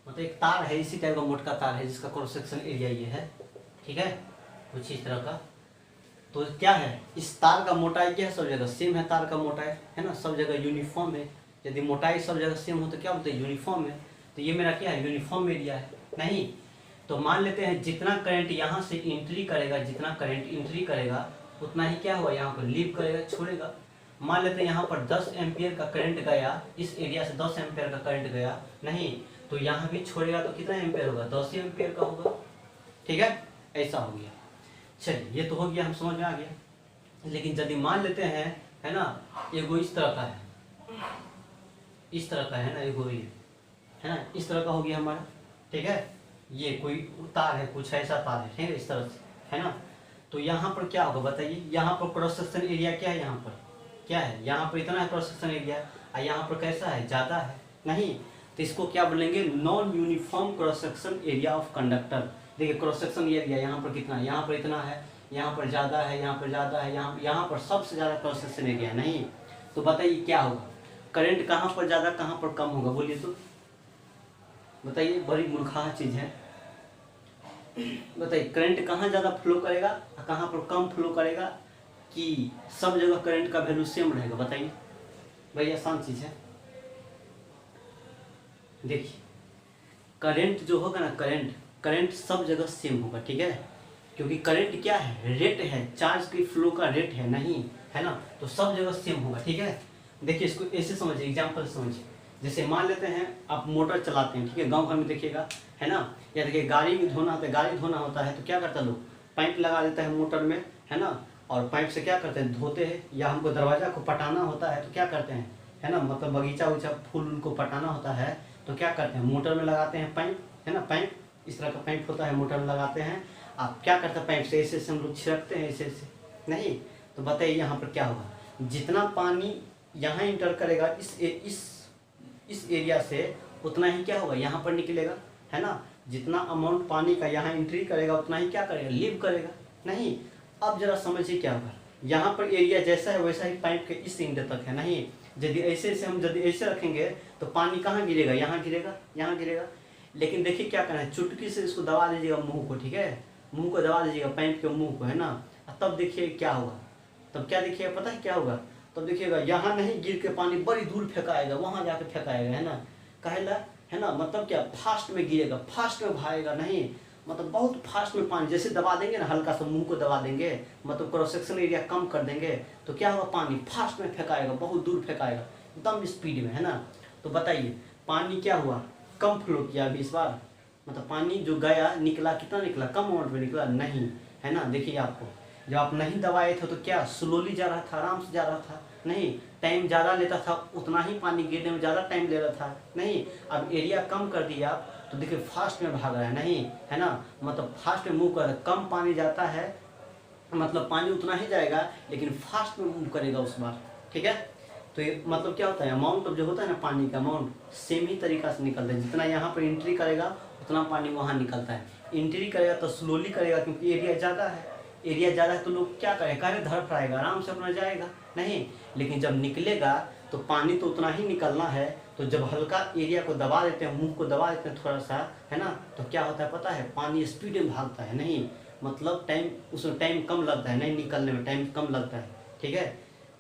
मतलब एक तार है, इसी टाइप का मोटा तार है जिसका क्रॉस सेक्शन एरिया ये है, ठीक है, कुछ इस तरह का। तो क्या है, इस तार का मोटाई क्या है, सब जगह सेम है, तार का मोटाई है ना, सब जगह यूनिफॉर्म है। यदि मोटाई सब जगह सेम हो तो क्या बोलते हैं, यूनिफॉर्म है। तो ये मेरा क्या है, यूनिफॉर्म एरिया है, नहीं। तो मान लेते हैं जितना करंट यहाँ से एंट्री करेगा, जितना करंट एंट्री करेगा उतना ही क्या हुआ, यहाँ पर लीव करेगा, छोड़ेगा। मान लेते हैं यहाँ पर 10 एम्पियर का करंट गया, इस एरिया से 10 एम्पियर का करंट गया, नहीं, तो यहाँ भी छोड़ेगा तो कितना एम्पियर होगा, 10 एम्पियर का होगा। ठीक है, ऐसा हो गया। चलिए ये तो हो गया, हम समझ में आ गया। लेकिन यदि मान लेते हैं, है ना, एगो इस तरह का है, इस तरह का है ना, एगो ये है ना, इस तरह का हो गया हमारा। ठीक है, ये कोई तार है, कुछ ऐसा तार है, ठीक है, इस तरह से, है ना। तो यहाँ पर क्या होगा बताइए, यहाँ पर क्रॉस सेक्शन एरिया क्या है, यहाँ पर क्या है, यहाँ पर इतना है क्रॉस सेक्शन एरिया, और यहाँ पर कैसा है, ज़्यादा है, नहीं। तो इसको क्या बोलेंगे, non uniform cross section area of conductor. देखिए क्रॉस सेक्शन एरिया यहाँ पर कितना है, यहाँ पर इतना है, यहाँ पर ज़्यादा है, यहाँ पर ज़्यादा है, यहाँ पर सबसे ज़्यादा क्रॉस सेक्शन एरिया, नहीं। तो बताइए क्या होगा, करंट कहाँ पर ज़्यादा कहाँ पर कम होगा, बोलिए तो बताइए, बड़ी मूर्खा चीज़ है। बताइए करंट कहाँ ज़्यादा फ्लो करेगा और कहाँ पर कम फ्लो करेगा, कि सब जगह करंट का वैल्यू सेम रहेगा, बताइए भाई, आसान चीज़ है। देखिए करंट जो होगा ना, करंट सब जगह सेम होगा, ठीक है, क्योंकि करंट क्या है, रेट है, चार्ज की फ्लो का रेट है, नहीं, है ना, तो सब जगह सेम होगा। ठीक है, देखिए इसको ऐसे समझिए, एग्जाम्पल समझिए। जैसे मान लेते हैं आप मोटर चलाते हैं, ठीक है, गांव घर में देखिएगा, है ना, या देखिए गाड़ी धोना होता है, गाड़ी धोना होता है तो क्या करता है, लोग पाइप लगा देता है मोटर में, है ना, और पाइप से क्या करते हैं, धोते हैं। या हमको दरवाजा को पटाना होता है तो क्या करते हैं, है ना, मतलब बगीचा उगीचा फूल उनको पटाना होता है तो क्या करते हैं, मोटर में लगाते हैं पाइप, है ना, पाइप इस तरह का पाइप होता है, मोटर में लगाते हैं। आप क्या करते हैं, पाइप से ऐसे हम लोग छिड़कते हैं, ऐसे ऐसे, नहीं। तो बताइए यहाँ पर क्या होगा, जितना पानी यहाँ इंटर करेगा इस एरिया से, उतना ही क्या होगा, यहाँ पर निकलेगा, है ना। जितना अमाउंट पानी का यहाँ एंट्री करेगा उतना ही क्या करेगा, लीव करेगा, नहीं। अब जरा समझिए क्या होगा, यहाँ पर एरिया जैसा है वैसा ही पाइप के इस एंड तक है, नहीं। यदि ऐसे रखेंगे तो पानी कहाँ गिरेगा, यहाँ गिरेगा, यहाँ गिरेगा। लेकिन देखिए क्या करना है, चुटकी से इसको दबा दीजिएगा मुंह को, ठीक है, मुंह को दबा दीजिएगा, पाइप के मुंह को, है ना। तब देखिए क्या होगा, तब क्या देखिएगा, पता है क्या होगा, तब देखिएगा यहाँ नहीं गिर के पानी बड़ी दूर फेंकाएगा, वहाँ जाके फेंकाएगा, है ना, कहेला, है ना, मतलब क्या, फास्ट में गिरेगा, फास्ट में भागेगा, नहीं, मतलब बहुत फास्ट में पानी, जैसे दबा देंगे ना, हल्का सा मुंह को दबा देंगे, मतलब क्रॉस सेक्शन एरिया कम कर देंगे तो क्या होगा, पानी फास्ट में फेंकाएगा, बहुत दूर फेंकाएगा, एकदम स्पीड में, है ना। तो बताइए पानी क्या हुआ, कम फ्लो किया अभी इस बार, मतलब पानी जो गया निकला, कितना निकला, कम अमाउंट में निकला, नहीं, है ना। देखिए आपको जब आप नहीं दबाए थे तो क्या स्लोली जा रहा था, आराम से जा रहा था, नहीं, टाइम ज़्यादा लेता था, उतना ही पानी गिरने में ज़्यादा टाइम ले रहा था, नहीं। अब एरिया कम कर दिया तो देखिए फास्ट में भाग रहा है, नहीं, है ना, मतलब फास्ट में मूव कर रहा है, कम पानी जाता है, मतलब पानी उतना ही जाएगा लेकिन फास्ट में मूव करेगा उस बार, ठीक है। तो ये मतलब क्या होता है, अमाउंट जो होता है ना पानी का अमाउंट सेम ही तरीका से निकलता है, जितना यहाँ पर एंट्री करेगा उतना पानी वहाँ निकलता है। एंट्री करेगा तो स्लोली करेगा क्योंकि एरिया ज़्यादा है, एरिया ज़्यादा है तो लोग क्या करेगा, कार्य धड़ पाएगा, आराम से अपना जाएगा, नहीं। लेकिन जब निकलेगा तो पानी तो उतना ही निकलना है, तो जब हल्का एरिया को दबा देते हैं, मुंह को दबा देते हैं थोड़ा सा, है ना, तो क्या होता है पता है, पानी स्पीड में भागता है, नहीं, मतलब टाइम, उसमें टाइम कम लगता है, नहीं निकलने में टाइम कम लगता है, ठीक है।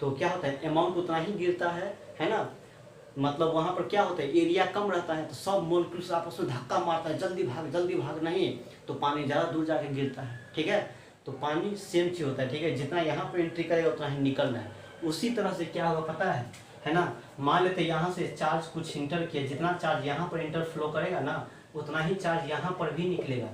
तो क्या होता है, अमाउंट उतना ही गिरता है ना, मतलब वहाँ पर क्या होता है, एरिया कम रहता है तो सब मोलिक्यूल्स आपस में धक्का मारता है, जल्दी भाग, नहीं, तो पानी ज़्यादा दूर जाके गिरता है, ठीक है। तो पानी सेम चीज़ होता है, ठीक है, जितना यहाँ पर एंट्री करेगा उतना ही निकलना है, उसी तरह से क्या होगा पता है ना। मान लेते यहाँ से चार्ज कुछ इंटर किया, जितना चार्ज यहाँ पर इंटर फ्लो करेगा ना उतना ही चार्ज यहाँ पर भी निकलेगा।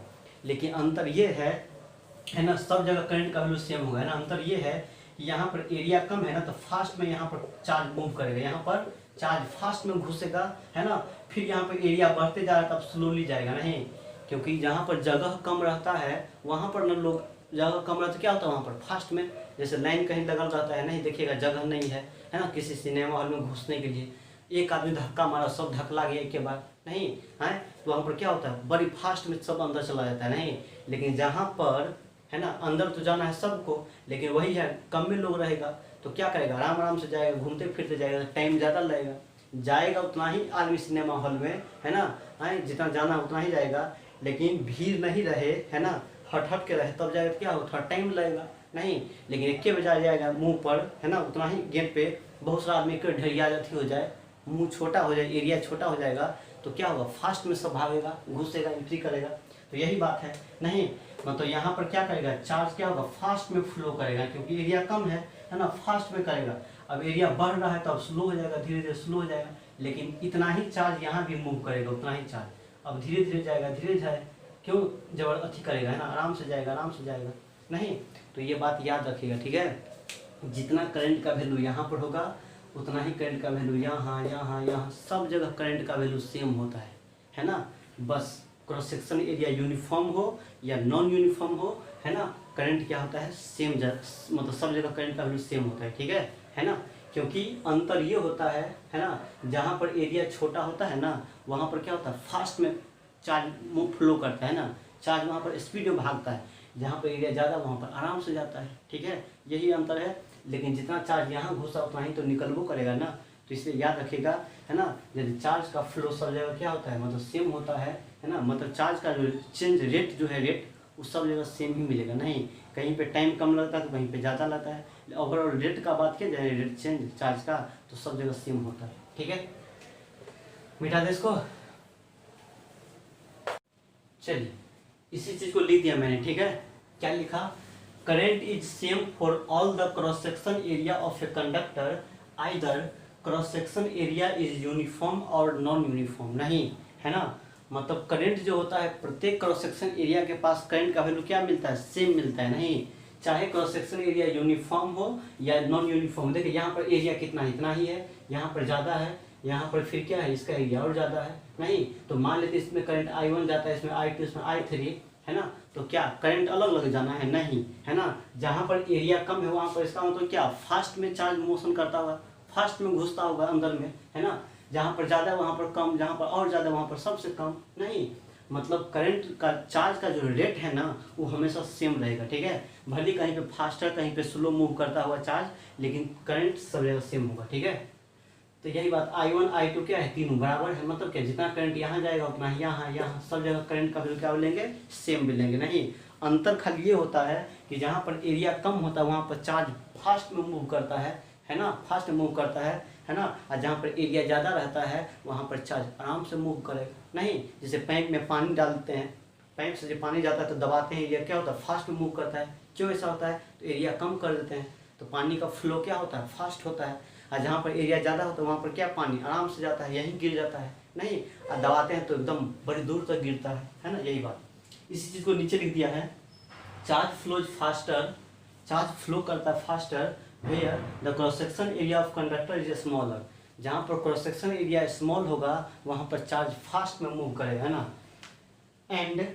लेकिन अंतर ये है ना, सब जगह करंट का वैल्यू सेम होगा, है ना। अंतर ये है कि यहाँ पर एरिया कम है ना तो फास्ट में यहाँ पर चार्ज मूव करेगा, यहाँ पर चार्ज फास्ट में घुसेगा, है ना। फिर यहाँ पर एरिया बढ़ते जा रहा है तब स्लोली जाएगा, नहीं, क्योंकि जहाँ पर जगह कम रहता है वहाँ पर न लोग, जगह कम रहता है क्या होता है वहाँ पर फास्ट में, जैसे लाइन कहीं लगल रहता है, नहीं देखिएगा जगह नहीं है ना, किसी सिनेमा हॉल में घुसने के लिए एक आदमी धक्का मारा सब ढकला गया एक के बाद, नहीं है, तो वहाँ पर क्या होता है बड़ी फास्ट में सब अंदर चला जाता है, नहीं। लेकिन जहाँ पर है ना अंदर तो जाना है सबको, लेकिन वही है कम में लोग रहेगा तो क्या करेगा, आराम आराम से जाएगा, घूमते फिरते जाएगा, टाइम ज़्यादा लगेगा, जाएगा उतना ही आदमी सिनेमा हॉल में, है ना, है जितना जाना उतना ही जाएगा। लेकिन भीड़ नहीं रहे, है ना, हट हट के रहे तब जाएगा तो क्या होगा, थोड़ा टाइम लगेगा, नहीं। लेकिन एक के बजाय जाएगा मुंह पर, है ना, उतना ही गेट पे बहुत सारा आदमी के ढेरिया जाती हो जाए, मुंह छोटा हो जाए, एरिया छोटा हो जाएगा तो क्या होगा, फास्ट में सब भागेगा, घुसेगा, एंट्री करेगा। तो यही बात है, नहीं मतलब यहाँ पर क्या करेगा, चार्ज क्या होगा फास्ट में फ्लो करेगा, क्योंकि एरिया कम है ना, फास्ट में करेगा। अब एरिया बढ़ रहा है तो अब स्लो हो जाएगा, धीरे धीरे स्लो हो जाएगा, लेकिन इतना ही चार्ज यहाँ भी मूव करेगा, उतना ही चार्ज अब धीरे धीरे जाएगा, धीरे जाए क्यों जबरदस्ती करेगा, है ना, आराम से जाएगा, आराम से जाएगा, नहीं। तो ये बात याद रखिएगा, ठीक है। जितना करंट का वैल्यू यहाँ पर होगा उतना ही करंट का वैल्यू यहाँ यहाँ यहाँ सब जगह करंट का वैल्यू सेम होता है ना। बस क्रॉस सेक्शन एरिया यूनिफॉर्म हो या नॉन यूनिफॉर्म हो, है ना, करंट क्या होता है सेम, मतलब सब जगह करंट का वैल्यू सेम होता है, ठीक है ना। क्योंकि अंतर ये होता है ना, जहाँ पर एरिया छोटा होता है ना वहाँ पर क्या होता है फास्ट में चार्ज फ्लो करता है ना, चार्ज वहाँ पर स्पीड में भागता है, जहाँ पर एरिया ज़्यादा वहाँ पर आराम से जाता है, ठीक है, यही अंतर है। लेकिन जितना चार्ज यहाँ घुसा उतना ही तो निकलबो करेगा ना, तो इसलिए याद रखिएगा, है ना। यदि चार्ज का फ्लो सब जगह क्या होता है मतलब सेम होता है ना, मतलब चार्ज का जो चेंज रेट जो है रेट उस सब जगह सेम ही मिलेगा, नहीं कहीं पे टाइम कम लगता है तो कहीं पे ज़्यादा लगता है। ओवरऑल रेट का बात किया जाए, रेट चेंज चार्ज का, तो सब जगह सेम होता है, ठीक है। मिटा दे इसको, चलिए इसी चीज़ को लिख दिया मैंने, ठीक है। क्या लिखा, current is same for all the cross section area of a conductor, either cross section area is uniform और नॉन यूनिफॉर्म, नहीं, है ना। मतलब करंट जो होता है प्रत्येक क्रॉस सेक्शन एरिया के पास करंट का वैल्यू क्या मिलता है, सेम मिलता है, नहीं, चाहे क्रॉस सेक्शन एरिया यूनिफॉर्म हो या नॉन यूनिफॉर्म। देखिए यहाँ पर एरिया कितना है, इतना ही है, यहाँ पर ज़्यादा है, यहाँ पर फिर क्या है इसका एरिया और ज़्यादा है, नहीं। तो मान लेते इसमें करंट I1 जाता है, इसमें I2, इसमें I3, है ना, तो क्या करंट अलग अलग जाना है, नहीं, है ना। जहाँ पर एरिया कम है वहाँ पर इसका मतलब क्या फास्ट में चार्ज मोशन करता होगा, फास्ट में घुसता होगा अंदर में, है ना। जहाँ पर ज़्यादा वहाँ पर कम, जहाँ पर और ज़्यादा वहाँ पर सबसे कम, नहीं। मतलब करंट का चार्ज का जो रेट है ना वो हमेशा सेम रहेगा, ठीक है। भले कहीं पे फास्टर कहीं पे स्लो मूव करता हुआ चार्ज, लेकिन करंट सब जगह सेम होगा, ठीक है। तो यही बात I1 I2 क्या है, तीनों बराबर है, मतलब क्या जितना करंट यहाँ जाएगा उतना यहाँ सब जगह करंट का वैल्यू क्या लेंगे, सेम मिलेंगे, नहीं। अंतर खाली ये होता है कि जहाँ पर एरिया कम होता है वहाँ पर चार्ज फास्ट में मूव करता है ना, फास्ट मूव करता है ना। और जहाँ पर एरिया ज़्यादा रहता है वहाँ पर चार्ज आराम से मूव करेगा, नहीं। जैसे पाइप में पानी डालते हैं, पाइप से जब पानी जाता है तो दबाते हैं, एरिया क्या होता है फास्ट मूव करता है, क्यों ऐसा होता है, तो एरिया कम कर देते हैं तो पानी का फ्लो क्या होता है फास्ट होता है। और जहाँ पर एरिया ज़्यादा होता है वहाँ पर क्या पानी आराम से जाता है, यहीं गिर जाता है, नहीं। और दबाते हैं तो एकदम बड़ी दूर तक गिरता है ना, यही बात। इसी चीज़ को नीचे लिख दिया है, charge flows faster, charge flow करता है faster where the cross section area of conductor is smaller. जहाँ पर क्रॉस सेक्शन एरिया स्मॉल होगा वहाँ पर चार्ज फास्ट में मूव करेगा, है ना। And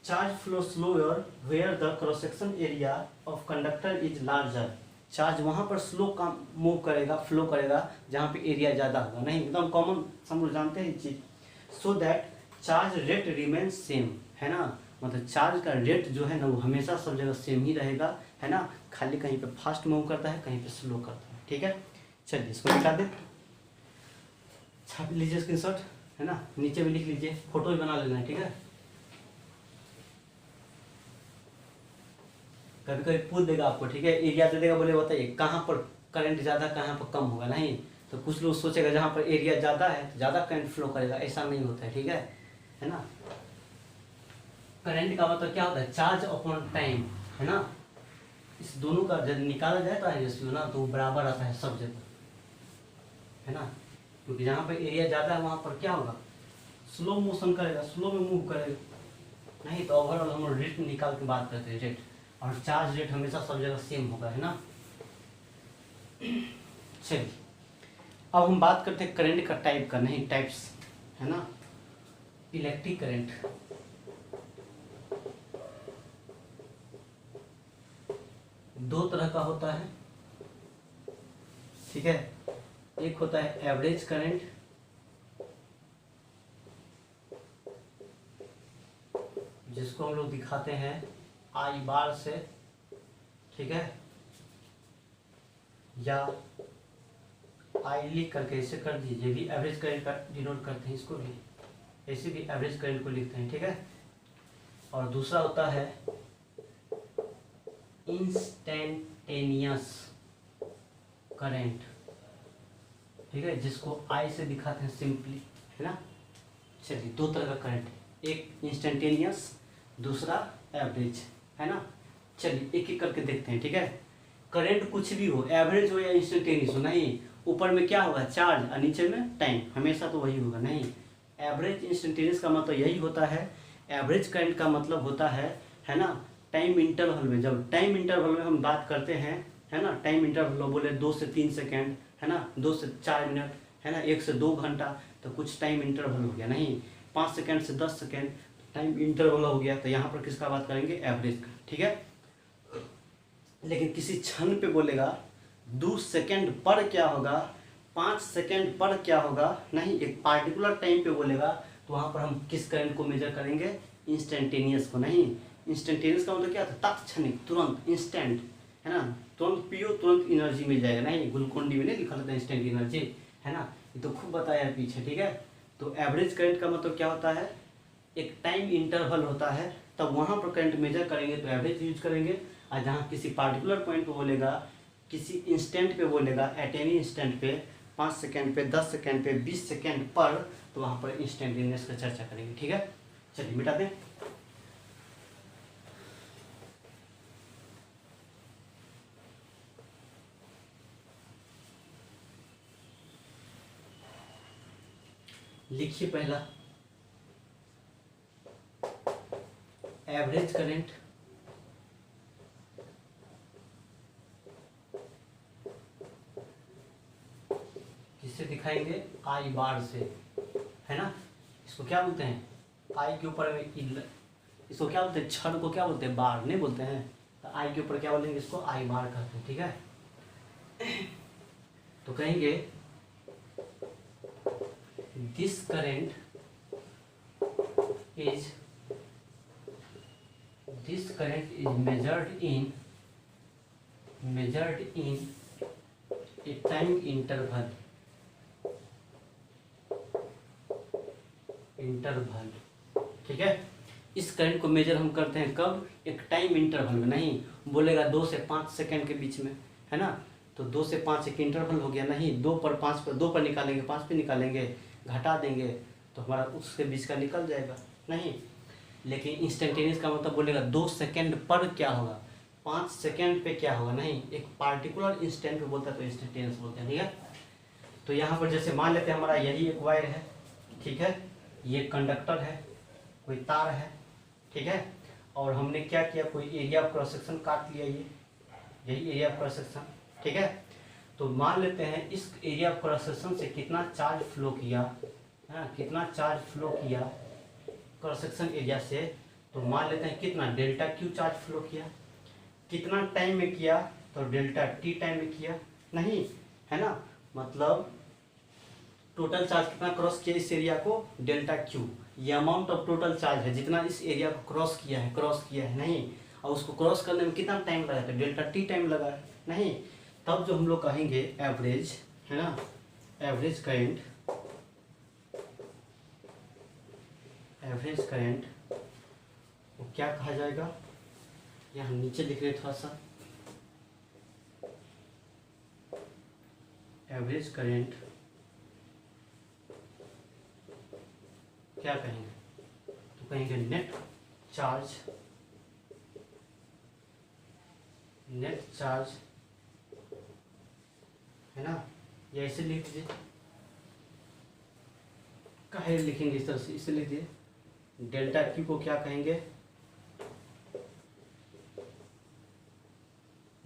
charge flow slower where the cross section area of conductor is larger. Charge वहाँ पर स्लो काम मूव करेगा, फ्लो करेगा जहाँ पे एरिया ज़्यादा होगा, नहीं, एकदम कॉमन हम लोग जानते हैं चीज़। So that charge rate remain same, है ना, मतलब चार्ज का रेट जो है ना वो हमेशा सब जगह सेम ही रहेगा, है ना। खाली कहीं पे फास्ट मूव करता है, कहीं पे स्लो करता है, ठीक है। चलिए इसको निकाल दे, छाप लीजिए स्क्रीनशॉट, है ना, नीचे भी लिख लीजिए, फोटो भी बना लेना है, ठीक है। कभी कभी पूछ देगा आपको, ठीक है, एरिया दे देगा, बोले बताइए कहाँ पर करंट ज़्यादा कहाँ पर कम होगा, नहीं। तो कुछ लोग सोचेगा जहाँ पर एरिया ज़्यादा है तो ज़्यादा करंट फ्लो करेगा, ऐसा नहीं होता है, ठीक है ना। करंट का मतलब क्या होता है चार्ज अपॉन टाइम, है ना। इस दोनों का जब निकाला जाए तो रेशियो ना तो वो बराबर आता है सब जगह, है ना, क्योंकि जहाँ पर एरिया ज़्यादा है वहाँ पर क्या होगा, स्लो मोशन करेगा, स्लो में मूव करेगा। नहीं तो ओवरऑल हम रेट निकाल के बात करते हैं, रेट, और चार्ज रेट हमेशा सब जगह सेम होगा, है ना। चलिए अब हम बात करते हैं करंट का टाइप का, नहीं टाइप्स, है ना। इलेक्ट्रिक करंट दो तरह का होता है, ठीक है। एक होता है एवरेज करंट, जिसको हम लोग दिखाते हैं आई बार से, ठीक है, या आई लिख करके ऐसे कर दीजिए, भी एवरेज करंट का डिनोट करते हैं, इसको भी ऐसे भी एवरेज करंट को लिखते हैं, ठीक है। और दूसरा होता है इंस्टेंटेनियस करंट, ठीक है, जिसको आई से दिखाते हैं सिंपली, है ना। चलिए दो तरह का करंट है, एक इंस्टेंटेनियस, दूसरा एवरेज, है ना। चलिए एक एक करके देखते हैं, ठीक है। करंट कुछ भी हो, एवरेज हो या इंस्टेंटेनियस हो, नहीं ऊपर में क्या होगा चार्ज और नीचे में टाइम, हमेशा तो वही होगा, नहीं। एवरेज इंस्टेंटेनियस का मतलब यही होता है, एवरेज करंट का मतलब होता है ना, टाइम इंटरवल में, जब टाइम इंटरवल में हम बात करते हैं, है ना, टाइम इंटरवल बोले 2 से 3 सेकेंड, है ना, 2 से 4 मिनट, है ना, 1 से 2 घंटा, तो कुछ टाइम इंटरवल हो गया, नहीं 5 सेकेंड से 10 सेकेंड टाइम इंटरवल हो गया, तो यहाँ पर किसका बात करेंगे, एवरेज का, ठीक है। लेकिन किसी क्षण पे बोलेगा 2 सेकेंड पर क्या होगा, 5 सेकेंड पर क्या होगा, नहीं एक पार्टिकुलर टाइम पे बोलेगा, तो वहाँ पर हम किस करंट को मेजर करेंगे, इंस्टेंटेनियस को, नहीं। इंस्टेंटेनियस का मतलब क्या था, तात्क्षणिक, तुरंत, इंस्टेंट, है ना, तुरंत पियो तुरंत एनर्जी मिल जाएगा, नहीं ग्लूकोन डी में नहीं लिखा रहता इंस्टेंट एनर्जी, है ना, ये तो खूब बताया है पीछे, ठीक है। तो एवरेज करंट का मतलब क्या होता है, एक टाइम इंटरवल होता है, तब वहाँ पर करंट मेजर करेंगे तो एवरेज यूज करेंगे, और जहाँ किसी पार्टिकुलर पॉइंट पे बोलेगा, किसी इंस्टेंट पे बोलेगा, एट एनी इंस्टेंट पे, 5 सेकेंड पे, 10 सेकेंड पे, 20 सेकेंड पर, तो वहाँ पर इंस्टेंटेनियस का चर्चा करेंगे, ठीक है। चलिए मिटा दें। लिखिए पहला एवरेज करंट, किससे दिखाएंगे, आई बार से, है ना। इसको क्या बोलते हैं, आई के ऊपर में इसको क्या बोलते हैं, छड़ को क्या बोलते हैं, बार नहीं बोलते हैं, तो आई के ऊपर क्या बोलेंगे, इसको आई बार कहते हैं, ठीक है। तो कहेंगे this current is measured in a time interval, ठीक है। इस करंट को मेजर हम करते हैं कब, एक टाइम इंटरवल में, नहीं बोलेगा 2 से 5 सेकेंड के बीच में, है ना, तो 2 से 5 एक इंटरवल हो गया, नहीं 2 पर 5 पर, 2 पर निकालेंगे, 5 पे निकालेंगे, घटा देंगे तो हमारा उसके बीच का निकल जाएगा, नहीं। लेकिन इंस्टेंटेनियस का मतलब बोलेगा 2 सेकेंड पर क्या होगा, 5 सेकेंड पे क्या होगा, नहीं एक पार्टिकुलर इंस्टेंट पे बोलता है तो इंस्टेंटेनियस बोलते हैं, ठीक है। तो यहाँ पर जैसे मान लेते हैं हमारा यही एक वायर है, ठीक है, ये कंडक्टर है, कोई तार है, ठीक है, और हमने क्या किया, कोई एरिया ऑफ क्रॉस सेक्शन काट लिया, ये यही एरिया ऑफ क्रॉस सेक्शन, ठीक है। तो मान लेते हैं इस एरिया ऑफ क्रॉस सेक्शन से कितना चार्ज फ्लो किया, है कितना चार्ज फ्लो किया क्रॉस सेक्शन एरिया से, तो मान लेते हैं कितना डेल्टा क्यू चार्ज फ्लो किया, कितना टाइम में किया, तो डेल्टा टी टाइम में किया, नहीं, है ना, मतलब टोटल चार्ज कितना क्रॉस किया इस एरिया को, डेल्टा क्यू, ये अमाउंट ऑफ टोटल चार्ज है जितना इस एरिया को क्रॉस किया है, नहीं, और उसको क्रॉस करने में कितना टाइम लगा, तो डेल्टा टी टाइम लगा है, नहीं। तब जो हम लोग कहेंगे एवरेज, है ना, एवरेज करंट वो क्या कहा जाएगा, यहाँ नीचे लिख रहे थोड़ा सा, एवरेज करंट क्या कहेंगे, तो कहेंगे नेट चार्ज नेट चार्ज, है ना, या इसे लिख दीजिए, काहे लिखेंगे इस तरह से, इसे लिख दीजिए डेल्टा क्यू को क्या कहेंगे,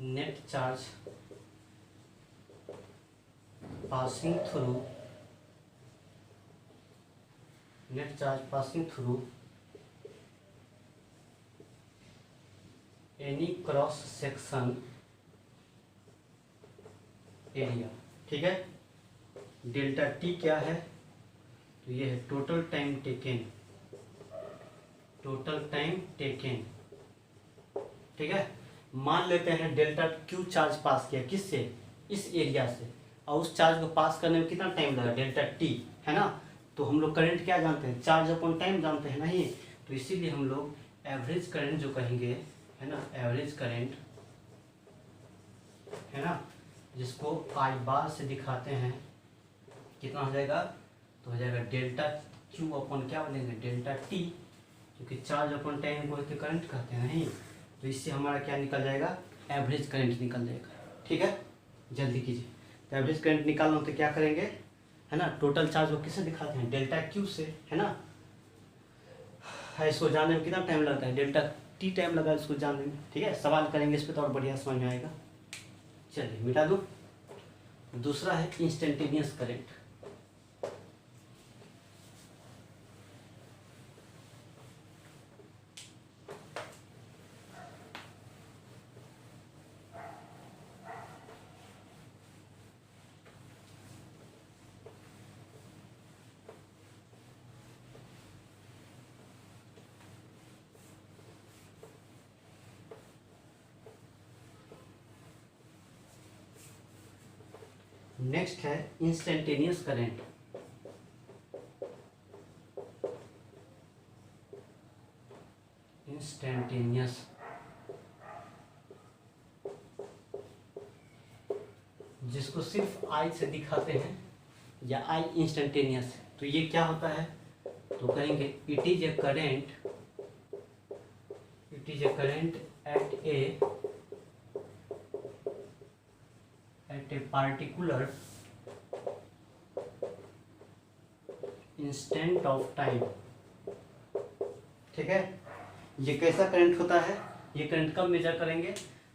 net charge passing through, net charge passing through any cross section area. ठीक है, डेल्टा टी क्या है, तो ये है total time taken, total time taken. ठीक है, मान लेते हैं डेल्टा क्यू चार्ज पास किया, किससे, इस एरिया से, और उस चार्ज को पास करने में कितना टाइम लगा, डेल्टा टी, है ना। तो हम लोग करंट क्या जानते हैं, चार्ज अपॉन टाइम जानते हैं नहीं, तो इसीलिए हम लोग एवरेज करंट जो कहेंगे, है ना, एवरेज करंट, है ना, जिसको आई बार से दिखाते हैं, कितना हो जाएगा, तो हो जाएगा डेल्टा क्यू अपॉन क्या बोलेंगे, डेल्टा टी, क्योंकि चार्ज अपॉन टाइम को करंट कहते हैं नहीं, तो इससे हमारा क्या निकल जाएगा, एवरेज करंट निकल जाएगा। ठीक है, जल्दी कीजिए। तो एवरेज करंट निकालना हो तो क्या करेंगे, है ना, टोटल चार्ज को किससे दिखाते हैं, डेल्टा क्यू से, है ना। इसको जानने में कितना टाइम लगता है, डेल्टा टी टाइम लगा इसको जानने में। ठीक है, सवाल करेंगे इस पर तो और बढ़िया समझ में आएगा। चलिए मिटा दूँ। दूसरा है इंस्टेंटेनियस करंट। नेक्स्ट है इंस्टेंटेनियस करंट। इंस्टेंटेनियस, जिसको सिर्फ आई से दिखाते हैं, या आई इंस्टेंटेनियस, तो ये क्या होता है, तो कहेंगे it is a current, it is a current eight a particular instant of time. ठीक है, ये कैसा करंट होता है, ये करंट कब मेजर करेंगे,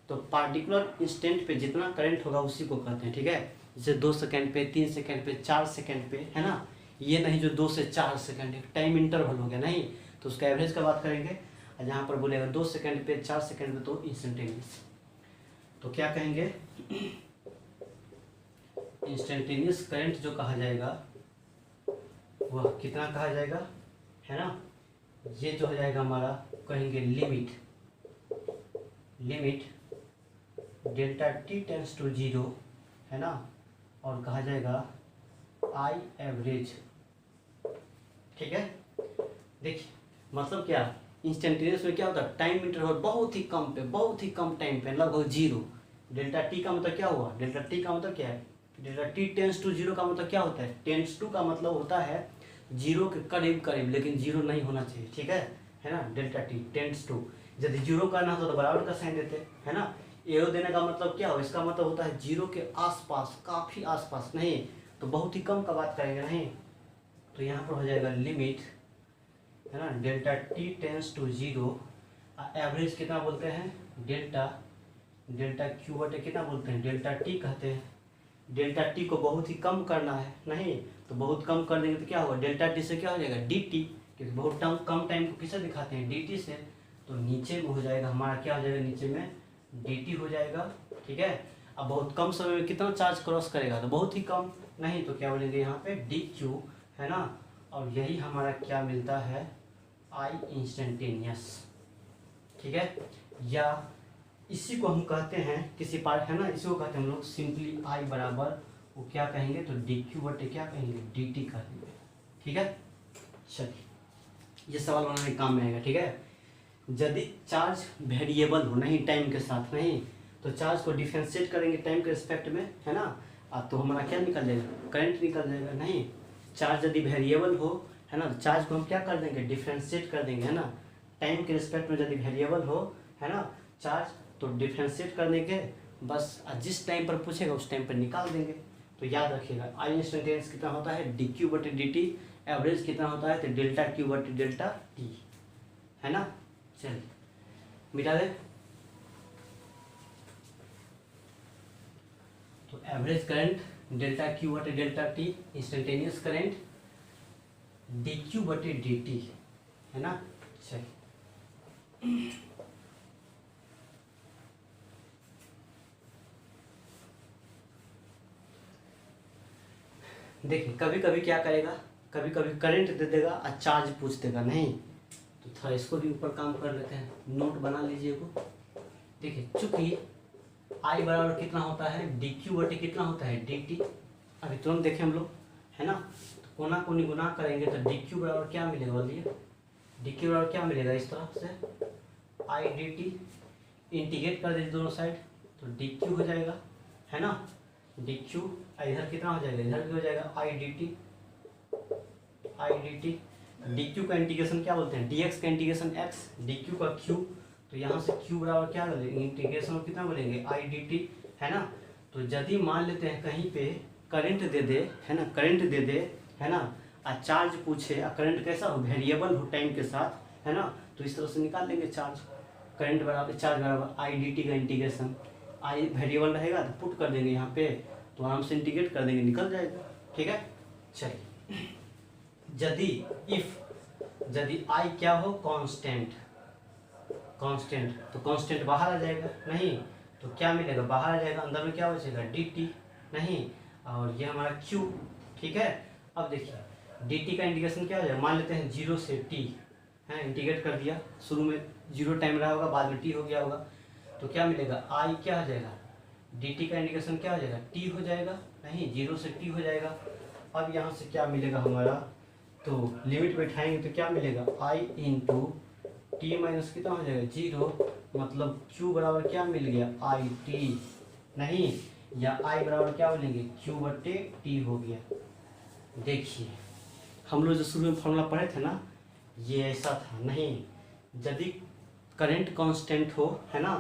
तो पार्टिकुलर इंस्टेंट पे जितना करंट होगा उसी को कहते हैं। ठीक है, जैसे 2 सेकंड पे, 3 सेकंड पे, 4 सेकंड पे, है ना, ये नहीं जो 2 से 4 सेकंड एक टाइम इंटरवल हो गया नहीं, तो उसका एवरेज का बात करेंगे। और जहाँ पर बोलेगा 2 सेकंड पे, 4 सेकंड पे, तो इंस्टेंटेनियस, तो क्या कहेंगे, इंस्टेंटेनियस करंट जो कहा जाएगा वह कितना कहा जाएगा, है ना, ये जो हो जाएगा हमारा, कहेंगे limit, limit delta T tends to 0, है ना, और कहा जाएगा आई एवरेज। ठीक है, देखिए मतलब क्या, इंस्टेंटेनियस में क्या होता है, टाइम इंटरवल बहुत ही कम पे, बहुत ही कम टाइम पे, लगभग 0। डेल्टा टी का मतलब क्या हुआ, डेल्टा टी का मतलब क्या है, डेल्टा टी टेंस टू 0 का मतलब क्या होता है, टेंस टू का मतलब होता है 0 के करीब करीब, लेकिन 0 नहीं होना चाहिए। ठीक है ना, डेल्टा टी टेंस टू, यदि 0 करना होता तो बराबर का साइन देते, है ना। एरो देने का मतलब क्या हो, इसका मतलब होता है 0 के आसपास, काफ़ी आसपास, नहीं तो बहुत ही कम का बात करेंगे नहीं, तो यहाँ पर हो जाएगा लिमिट, है ना, delta T tends to 0, average कितना बोलते हैं, डेल्टा क्यू बटे कितना बोलते हैं, डेल्टा टी कहते हैं। डेल्टा टी को बहुत ही कम करना है नहीं, तो बहुत कम कर देंगे तो क्या होगा, डेल्टा टी से क्या हो जाएगा, डी टी, क्योंकि बहुत कम टाइम को किससे दिखाते हैं, डी टी से, तो नीचे में हो जाएगा हमारा क्या हो जाएगा, नीचे में डी टी हो जाएगा। ठीक है, अब बहुत कम समय में कितना चार्ज क्रॉस करेगा, तो बहुत ही कम, नहीं तो क्या बोलेंगे यहाँ पे डी क्यू, है ना, और यही हमारा क्या मिलता है, आई इंस्टेंटेनियस। ठीक है, या इसी को हम कहते हैं किसी पार्ट, है ना, इसी को कहते हैं हम लोग सिंपली आई बराबर वो क्या कहेंगे, तो डी क्यू बटे क्या कहेंगे, डी टी कहेंगे। ठीक है, चलिए ये सवाल बनाने के काम में आएगा। ठीक है, यदि चार्ज वेरिएबल हो, नहीं टाइम के साथ नहीं, तो चार्ज को डिफ्रेंशिएट करेंगे टाइम के रिस्पेक्ट में, है ना, अब तो हमारा क्या निकल जाएगा, करंट निकल जाएगा। नहीं, चार्ज यदि वेरिएबल हो, है ना, चार्ज को हम क्या कर देंगे, डिफ्रेंशिएट कर देंगे, है ना, टाइम के रिस्पेक्ट में यदि वेरिएबल हो, है ना, चार्ज, तो डिफ्रेंशिएट करने के बस जिस टाइम पर पूछेगा उस टाइम पर निकाल देंगे। तो याद रखिएगा आई इंस्टेंटेनियस कितना होता है डी क्यू बटे डी टी, एवरेज कितना होता है तो डेल्टा क्यू बटे डेल्टा टी, है ना। चलिए मिटा दे। तो एवरेज करंट डेल्टा क्यू बटे delta T, instantaneous current D Q बटे डी टी, है ना। चलिए देखिए कभी कभी क्या करेगा, कभी कभी करंट दे देगा और चार्ज पूछ देगा नहीं, तो थोड़ा इसको भी ऊपर काम कर लेते हैं, नोट बना लीजिए को। देखिए चूंकि आई बराबर कितना होता है डी क्यू बटे कितना होता है डी टी, अभी तुरंत देखें हम लोग, है ना। तो कोना कोनी गुना करेंगे तो डी क्यू बराबर क्या मिलेगा बोलिए, डी क्यू बराबर क्या मिलेगा इस तरफ से आई डी टी, इंटीग्रेट कर दीजिए दोनों साइड तो डी क्यू हो जाएगा, है ना। डी क्यू इधर कितना हो जाएगा, इधर भी हो जाएगा I D T, I D T. D Q का इंटीग्रेशन क्या बोलते हैं, डी एक्स का इंटीग्रेशन एक्स, डी क्यू का क्यू, तो यहाँ से क्यू बराबर क्या बोलेंगे इंटीग्रेशन कितना बोलेंगे आई डी टी, है ना। तो यदि मान लेते हैं कहीं पे करंट दे दे, है ना, करंट दे दे, है ना, और चार्ज पूछे और करंट कैसा हो वेरिएबल हो टाइम के साथ, है ना, तो इस तरह से निकाल लेंगे चार्ज, करंट बराबर चार्ज बराबर आई डी टी का इंटीग्रेशन, आई वेरिएबल रहेगा तो पुट कर देंगे यहाँ पे, तो आराम से इंटीग्रेट कर देंगे निकल जाएगा, ठीक है। चलिए यदि इफ यदि आई क्या हो कांस्टेंट, कांस्टेंट तो कांस्टेंट बाहर आ जाएगा नहीं, तो क्या मिलेगा बाहर आ जाएगा, अंदर में क्या बचेगा डी टी नहीं, और ये हमारा क्यू, ठीक है। अब देखिए डी टी का इंटीग्रेशन क्या हो जाएगा, मान लेते हैं 0 से टी, है इंटीग्रेट कर दिया, शुरू में 0 टाइम रहा होगा बाद में टी हो गया होगा, तो क्या मिलेगा आई क्या हो जाएगा डी टी का इंटीग्रेशन क्या हो जाएगा टी हो जाएगा नहीं, 0 से टी हो जाएगा। अब यहाँ से क्या मिलेगा हमारा, तो लिमिट बैठाएंगे तो क्या मिलेगा आई इंटू टी माइनस कितना हो जाएगा 0, मतलब q बराबर क्या मिल गया आई टी नहीं, या i बराबर क्या बोलेंगे q बटे टी हो गया। देखिए हम लोग जो शुरू में फॉर्मूला पढ़े थे ना, ये ऐसा था नहीं, यदि करंट कांस्टेंट हो, है ना,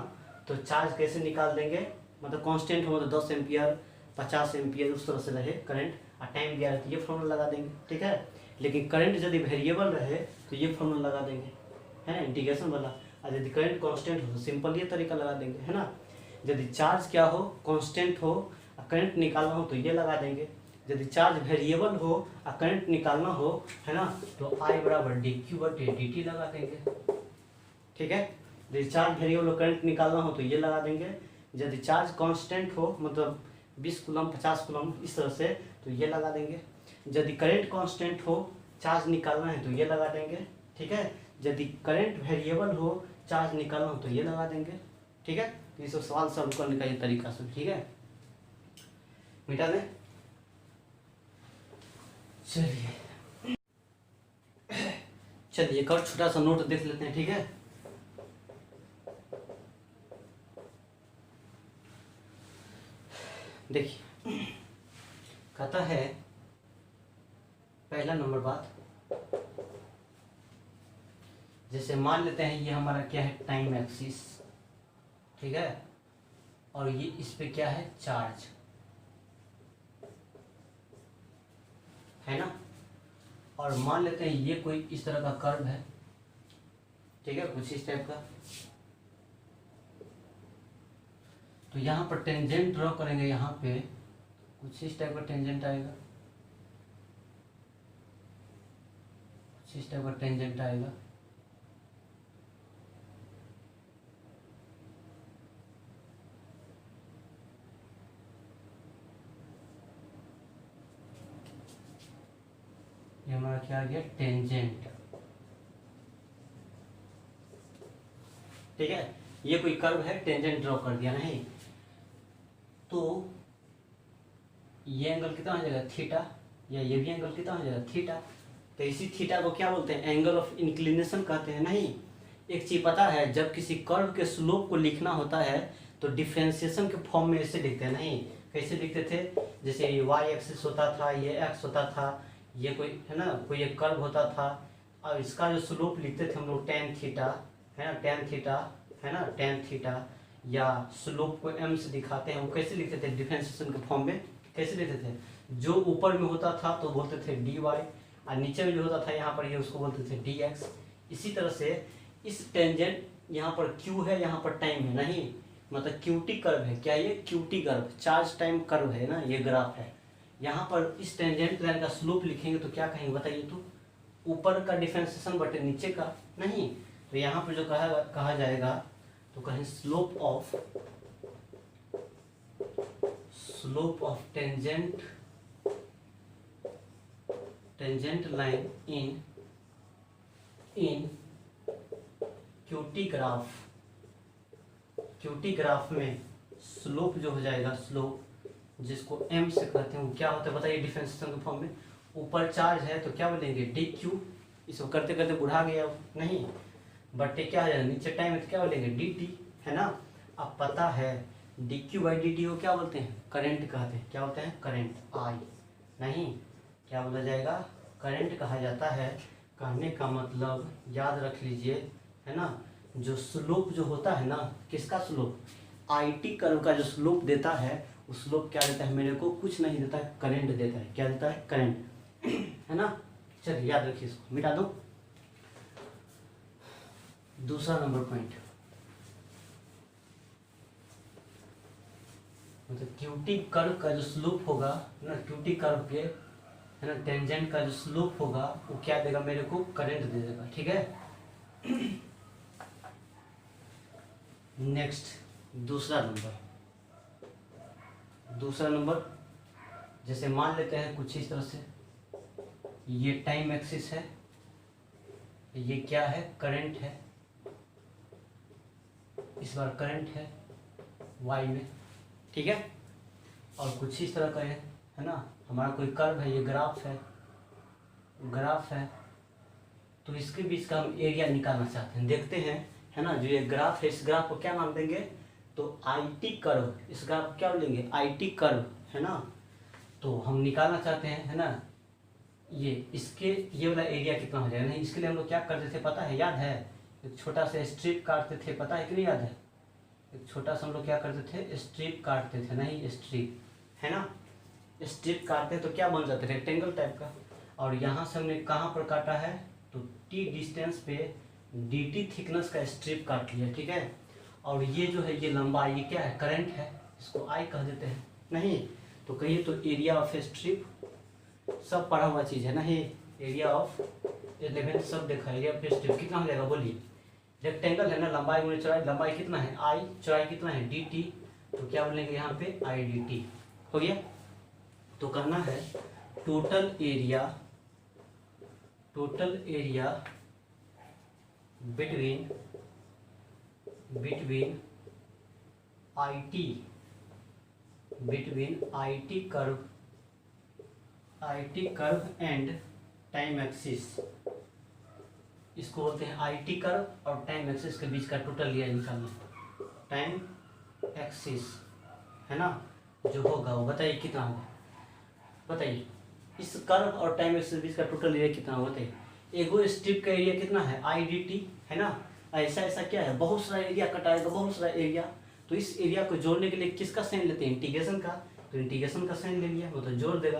तो चार्ज कैसे निकाल देंगे, मतलब कांस्टेंट हो मतलब 10 एम्पियर 50 एम्पियर उस तरह से रहे करंट, और टाइम दिया रहे तो ये फॉर्मूला लगा देंगे, ठीक है। लेकिन करंट यदि वेरिएबल रहे तो ये फॉर्मूला लगा देंगे, है इंटीग्रेशन वाला, और यदि करंट कांस्टेंट हो तो सिंपल ये तरीका लगा देंगे, है ना। यदि चार्ज क्या हो कांस्टेंट हो और करंट निकालना हो तो ये लगा देंगे, यदि चार्ज वेरिएबल हो और करंट निकालना हो, है ना, तो आई बराबर डी क्यू बटे डी टी लगा देंगे, ठीक है। यदि चार्ज वेरिएबल हो करंट निकालना हो तो ये लगा देंगे, यदि चार्ज कांस्टेंट हो मतलब 20 कूलम 50 कूलम इस तरह से तो ये लगा देंगे, यदि करंट कांस्टेंट हो चार्ज निकालना है तो ये लगा देंगे, ठीक है। यदि करंट वेरिएबल हो चार्ज निकालना हो तो ये लगा देंगे, ठीक है। तो ये सब सवाल सॉल्व करने का ये तरीका सब, ठीक है। मिटा दें। चलिए एक और छोटा सा नोट देख लेते हैं, ठीक है। देखिए कहता है पहला नंबर बात, जैसे मान लेते हैं ये हमारा क्या है टाइम एक्सिस, ठीक है, और ये इस पे क्या है चार्ज, है ना, और मान लेते हैं ये कोई इस तरह का कर्व है, ठीक है, कुछ इस टाइप का, तो यहाँ पर टेंजेंट ड्रॉ करेंगे, यहाँ पे कुछ इस टाइप का टेंजेंट आएगा, कुछ इस टाइप का टेंजेंट आएगा, ये हमारा क्या आ गया टेंजेंट, ठीक है। ये कोई कर्व है टेंजेंट ड्रॉ कर दिया नहीं, तो ये एंगल कितना हो जाएगा थीटा, या ये भी एंगल कितना हो जाएगा थीटा, तो इसी थीटा को क्या बोलते हैं एंगल ऑफ इंक्लिनेशन कहते हैं नहीं। एक चीज पता है, जब किसी कर्व के स्लोप को लिखना होता है तो डिफरेंशिएशन के फॉर्म में ऐसे लिखते हैं नहीं, कैसे लिखते थे, जैसे ये वाई एक्सिस होता था, ये एक्स होता था, ये कोई है ना कोई एक कर्व होता था, और इसका जो स्लोप लिखते थे हम लोग टेन थीटा, है ना टेन थीटा, है ना टेन थीटा, या स्लोप को m से दिखाते हैं वो कैसे लिखते थे डिफरेंशिएशन के फॉर्म में, कैसे लिखते थे, जो ऊपर में होता था तो बोलते थे dy और नीचे में जो होता था यहाँ पर ये उसको बोलते थे dx। इसी तरह से इस टेंजेंट यहाँ पर q है, यहाँ पर टाइम है, नहीं मतलब क्यूटी कर्व है, क्या ये QT curve charge time curve है ना, ये ग्राफ है। यहाँ पर इस टेंजेंट लाइन का स्लोप लिखेंगे तो क्या कहेंगे बताइए, तो ऊपर का डिफरेंशिएशन बटे नीचे का, नहीं तो यहाँ पर जो कहा जाएगा तो कहें slope of tangent line in QT graph में स्लोप जो हो जाएगा, स्लोप जिसको m से कहते हैं वो क्या होता है बताइए डिफरेंशिएशन के फॉर्म में, ऊपर चार्ज है तो क्या बोलेंगे dq, इसको करते करते बुढ़ा गया नहीं, बटे क्या हो जाएगा नीचे टाइम है तो क्या बोलेंगे dt, है ना। अब पता है dq/dt को क्या बोलते हैं, करंट कहते हैं, क्या होते हैं करंट, I नहीं क्या बोला जाएगा, करंट कहा जाता है। कहने का मतलब याद रख लीजिए, है ना, जो स्लोप जो होता है ना, किसका स्लोप, IT कर्व का जो स्लोप देता है, उस स्लोप क्या देता है मेरे को, कुछ नहीं देता है, करंट देता है, क्या देता है करंट, है ना। चलिए याद रखिए, इसको मिटा दो। दूसरा नंबर पॉइंट, मतलब क्यूटी कर्व का जो स्लोप होगा ना, क्यूटी कर्व के है ना टेंजेंट का जो स्लोप होगा वो क्या देगा मेरे को, करंट दे देगा, ठीक है। नेक्स्ट दूसरा नंबर जैसे मान लेते हैं कुछ इस तरह से, ये टाइम एक्सिस है, ये क्या है करंट है, इस बार करंट है y में, ठीक है। और कुछ इस तरह का है ना, हमारा कोई कर्व है, ये ग्राफ है, तो इसके बीच का हम एरिया निकालना चाहते हैं, देखते हैं, है ना। जो ये ग्राफ है, इस ग्राफ को क्या नाम देंगे, तो IT कर्व, इस ग्राफ को क्या बोलेंगे IT कर्व, है ना। तो हम निकालना चाहते हैं, है ना, ये वाला एरिया कितना हो जाएगा, नहीं इसके लिए हम लोग क्या करते थे पता है, याद है, एक छोटा सा स्ट्रिप काटते थे, पता है कि नहीं याद है, एक छोटा सा हम लोग क्या करते थे, स्ट्रिप काटते थे, नहीं स्ट्रिप, है ना, स्ट्रिप काटते तो क्या बन जाता है रेक्टेंगल टाइप का। और यहाँ से हमने कहाँ पर काटा है, तो t डिस्टेंस पे dt थिकनेस का स्ट्रिप काट लिया, ठीक है। और ये जो है ये लंबाई, ये क्या है करंट है, इसको I कह देते हैं, नहीं तो कहिए तो एरिया ऑफ स्ट्रिप, सब पढ़ा हुआ चीज़ है ना, ये एरिया ऑफ 11 सब देखा, एरिया ऑफ स्ट्रिप कितना हो जाएगा बोलिए, रेक्टेंगल है ना, लंबाई गुणे चौड़ाई, लंबाई कितना है I, चौड़ाई कितना है dt, तो क्या बोलेंगे यहाँ पे I dt हो गया। तो कहना है total area between IT curve and time axis, इसको बोलते हैं IT कर्व और टाइम एक्सिस के बीच का टोटल एरिया निकालना, टाइम एक्सिस, है ना, जो होगा वो बताइए कितना होगा, बताइए इस कर्व और टाइम एक्सिस के बीच का टोटल एरिया कितना होगा बताइए। एगो स्ट्रिप का एरिया कितना है I dt, है ना, ऐसा क्या है, बहुत सारा एरिया कटाएगा, बहुत सारा एरिया, तो इस एरिया को जोड़ने के लिए किसका साइन लेते हैं, इंटीग्रेशन का, तो इंटीग्रेशन का साइन ले लिया, वो तो जोड़ देगा,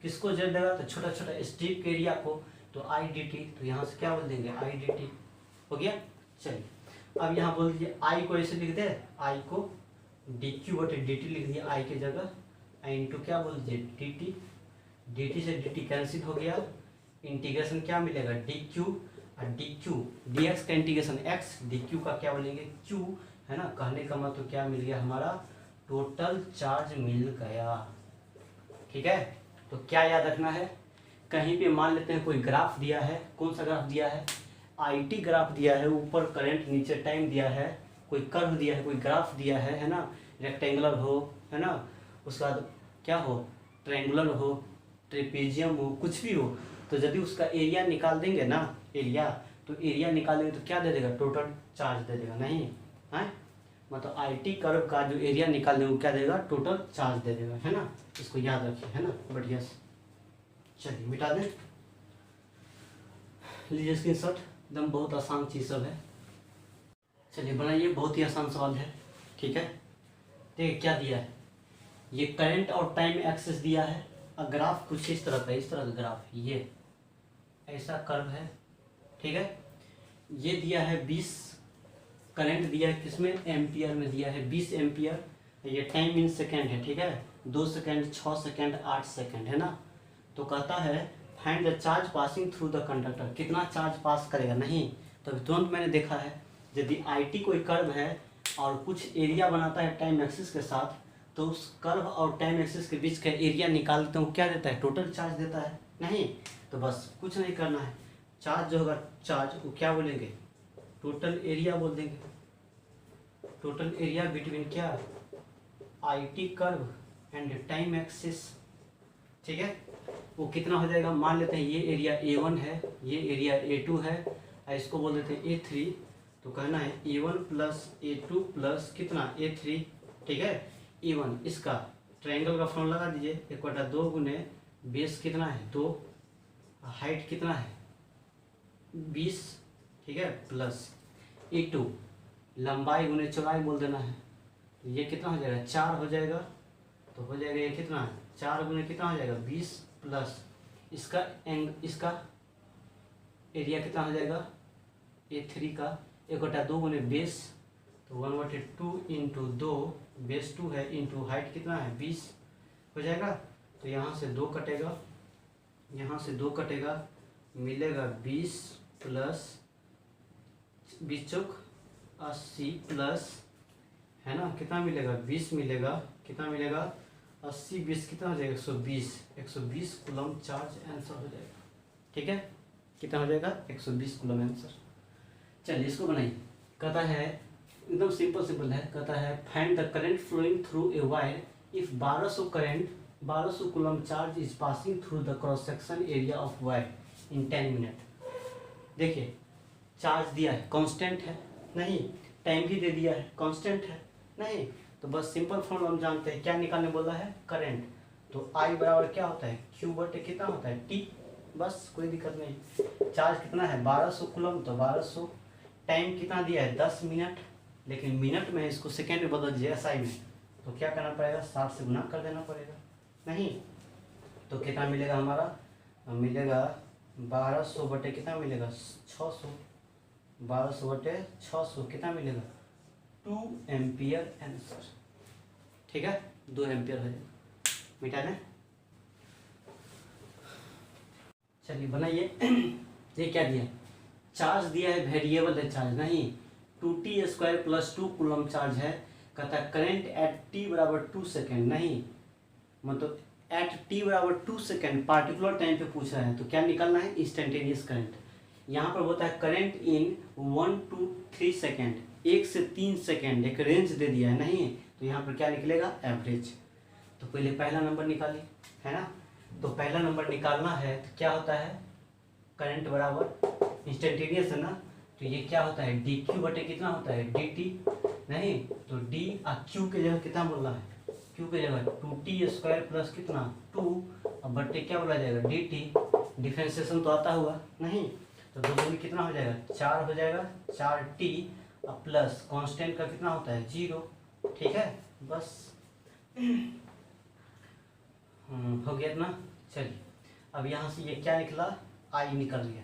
किसको जोड़ देगा, तो छोटा छोटा स्ट्रिप के एरिया को, तो I dt, तो यहाँ से क्या बोल देंगे I dt हो गया। चलिए अब यहाँ बोल दीजिए I को ऐसे लिख दे, I को dq बटे dt लिख दिया I की जगह, इंटू क्या बोल दीजिए dt से dt कैंसिल हो गया, इंटीग्रेशन क्या मिलेगा dq और dq dx का इंटीग्रेशन x, dq का क्या बोलेंगे q, है ना। कहने का मतलब क्या मिल गया, हमारा टोटल चार्ज मिल गया, ठीक है। तो क्या याद रखना है, कहीं पे मान लेते हैं कोई ग्राफ दिया है, कौन सा ग्राफ दिया है, IT ग्राफ दिया है, ऊपर करंट नीचे टाइम दिया है, कोई कर्व दिया है, कोई ग्राफ दिया है ना, रेक्टेंगुलर हो, है ना, उसके बाद क्या हो ट्रायंगुलर हो, ट्रेपेजियम हो, कुछ भी हो, तो यदि उसका एरिया निकाल देंगे ना, एरिया निकालेंगे तो क्या दे देगा, टोटल चार्ज दे देगा, नहीं है, मतलब IT कर्व का जो एरिया निकाल देंगे क्या देगा, टोटल चार्ज दे देगा, है ना। इसको याद रखिए, है ना, बढ़िया से। चलिए मिटा दें, लीजिए स्क्रीनशॉट, एकदम बहुत आसान चीज़ सब है। चलिए बनाइए, बहुत ही आसान सवाल है, ठीक है। देखिए क्या दिया है, ये करंट और टाइम एक्सिस दिया है। और ग्राफ कुछ इस तरह का, इस तरह का ग्राफ, ये ऐसा कर्व है, ठीक है। ये दिया है 20, करंट दिया है किसमें, एम्पियर में दिया है 20 एम्पियर। ये टाइम इन सेकेंड है, ठीक है, 2 सेकेंड, 6 सेकेंड, 8 सेकेंड, है ना। तो कहता है find the charge passing through the conductor, कितना चार्ज पास करेगा। नहीं तो तुरंत मैंने देखा है, यदि IT कोई कर्व है और कुछ एरिया बनाता है टाइम एक्सिस के साथ, तो उस कर्व और टाइम एक्सिस के बीच का एरिया निकालते हैं, क्या देता है, टोटल चार्ज देता है। नहीं तो बस कुछ नहीं करना है, चार्ज जो होगा चार्ज वो क्या बोलेंगे, टोटल एरिया बोल देंगे। टोटल एरिया बिटवीन क्या, IT curve and time axis, ठीक है। वो कितना हो जाएगा, मान लेते हैं ये एरिया A1 है, ये एरिया A2 है, और इसको बोल देते हैं A3। तो कहना है A1 प्लस A2 प्लस कितना A3, ठीक है। A1 इसका ट्रायंगल का फॉर्म लगा दीजिए, 1/2 गुने बेस कितना है 2, हाइट कितना है 20, ठीक है, प्लस A2 लंबाई गुने चौड़ाई बोल देना है। तो ये कितना हो जाएगा 4 हो जाएगा। तो हो जाएगा ये कितना है 4 गुने कितना हो जाएगा 20, प्लस इसका इसका एरिया कितना हो जाएगा A3 का 1/2 गुने बेस, तो 1/2 इंटू 2, बेस 2 है, इंटू हाइट कितना है 20 हो जाएगा। तो यहाँ से 2 कटेगा, यहाँ से 2 कटेगा, मिलेगा 20 प्लस 20 चौक 80 प्लस, है ना, कितना मिलेगा 20 मिलेगा, कितना मिलेगा 80 20 कितना हो जाएगा 120 कूलम चार्ज आंसर हो जाएगा, ठीक है। कितना हो जाएगा 120 कूलम आंसर। चलिए इसको बनाइए। कहता है एकदम सिंपल है, कहता है find the current flowing through a wire if 1200 current 1200 coulomb charge is passing through the cross section area of wire in 10 minute. देखिए चार्ज दिया है, कांस्टेंट है, नहीं टाइम भी दे दिया है, कांस्टेंट है, नहीं तो बस सिंपल फॉर्म हम जानते हैं, क्या निकालने बोला है, करंट। तो I बराबर क्या होता है Q/T कितना होता है T, बस कोई दिक्कत नहीं। चार्ज कितना है 1200 कूलम, तो 1200, टाइम कितना दिया है 10 मिनट, लेकिन मिनट में इसको सेकेंड में बदल दीजिए SI में, तो क्या करना पड़ेगा 60 से गुना कर देना पड़ेगा, नहीं तो कितना मिलेगा हमारा, मिलेगा 1200 बटे कितना मिलेगा 600, 1200 बटे 600 कितना मिलेगा 2 एम्पियर आंसर, ठीक है, 2 एम्पियर हो जाएगा, मिटा दें। चलिए बनाइए। ये क्या दिया, चार्ज दिया है, वेरिएबल है चार्ज, नहीं 2t² प्लस 2 कूलम चार्ज है। कहता है करेंट एट t बराबर 2 सेकेंड, नहीं मतलब एट t बराबर 2 सेकेंड पार्टिकुलर टाइम पे पूछ रहा है, तो क्या निकालना है इंस्टेंटेनियस करंट। यहाँ पर होता है करंट इन 1 to 3 सेकेंड, 1 से 3 सेकेंड एक रेंज दे दिया है, नहीं तो यहाँ पर क्या निकलेगा एवरेज। तो पहले पहला नंबर निकालिए, है ना। तो पहला नंबर निकालना है तो क्या होता है, करंट बराबर इंस्टेंटेनियस है ना, तो ये क्या होता है dq बटे कितना होता है dt, नहीं तो d और q के जगह कितना बोलना है, q के जगह 2t² प्लस कितना 2, अब बटे क्या बोला जाएगा dt, डिफरेंशिएशन तो आता हुआ, नहीं तो 2 में कितना हो जाएगा 4 हो जाएगा, 4t और प्लस कांस्टेंट का कितना होता है 0, ठीक है, बस हो गया ना। चलिए अब यहाँ से ये क्या निकला, I निकल गया,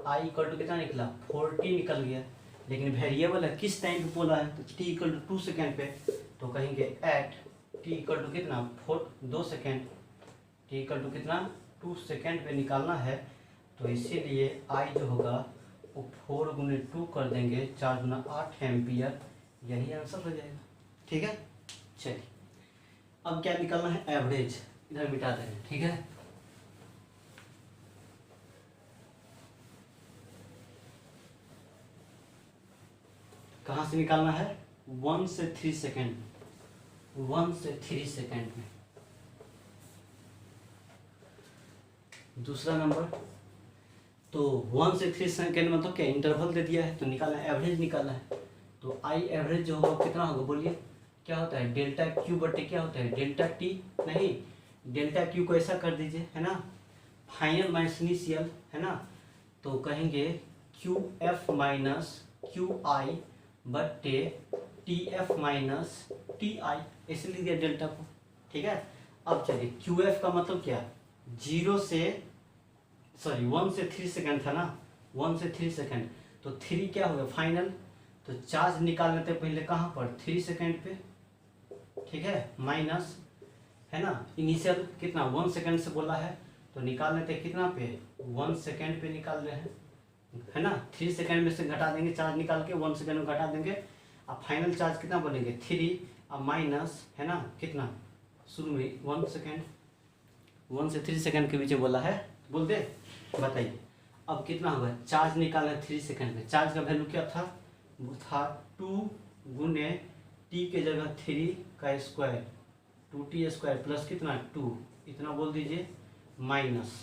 I इक्वल टू कितना निकला 40 निकल गया, लेकिन वेरिएबल है किस टाइम पे बोला है, तो t इक्वल टू 2 सेकेंड पे, तो कहेंगे एट t इक्वल टू कितना 2 सेकेंड, t इक्वल टू कितना 2 सेकेंड पे निकालना है, तो इसीलिए I जो होगा वो 4 गुने 2 कर देंगे, 4 गुना 8 एम्पियर, यही आंसर हो जाएगा, ठीक है। चलिए अब क्या निकालना है एवरेज, इधर मिटा देंगे, ठीक है। कहाँ से निकालना है 1 से 3 सेकेंड, 1 से 3 सेकेंड में। दूसरा नंबर तो 1 से 3 सेकेंड में तो क्या इंटरवल दे दिया है, तो निकालना है एवरेज निकालना है, तो I एवरेज जो होगा कितना होगा बोलिए, क्या होता है डेल्टा Q बटे क्या होता है डेल्टा T, नहीं डेल्टा Q को ऐसा कर दीजिए, है ना, फाइनल माइनस इनिशियल, है ना, तो कहेंगे QF माइनस QI बटे T F minus T I, ऐसे लिख दिया डेल्टा को। ठीक है, अब चलिए क्यू एफ का मतलब क्या, 1 से 3 सेकंड था ना, 1 से 3 सेकंड, तो 3 क्या हो गया फाइनल, तो चार्ज निकाल लेते पहले कहाँ पर 3 सेकंड पे। ठीक है, माइनस है ना, इनिशियल कितना 1 सेकंड से बोला है, तो निकाल लेते कितना पे 1 सेकंड पे निकाल रहे हैं, है ना। 3 सेकंड में से घटा देंगे चार्ज निकाल के, 1 सेकंड में घटा देंगे, अब फाइनल चार्ज कितना बोलेंगे 3, अब माइनस है ना कितना शुरू में 1 सेकंड, 1 से 3 सेकंड के बीच में बोला है, बोल दे बताइए। अब कितना होगा, चार्ज निकालना 3 सेकंड में, चार्ज का वैल्यू क्या था, वो था 2 गुने टी के जगह 3 का स्क्वायर, 2t² प्लस कितना 2, इतना बोल दीजिए, माइनस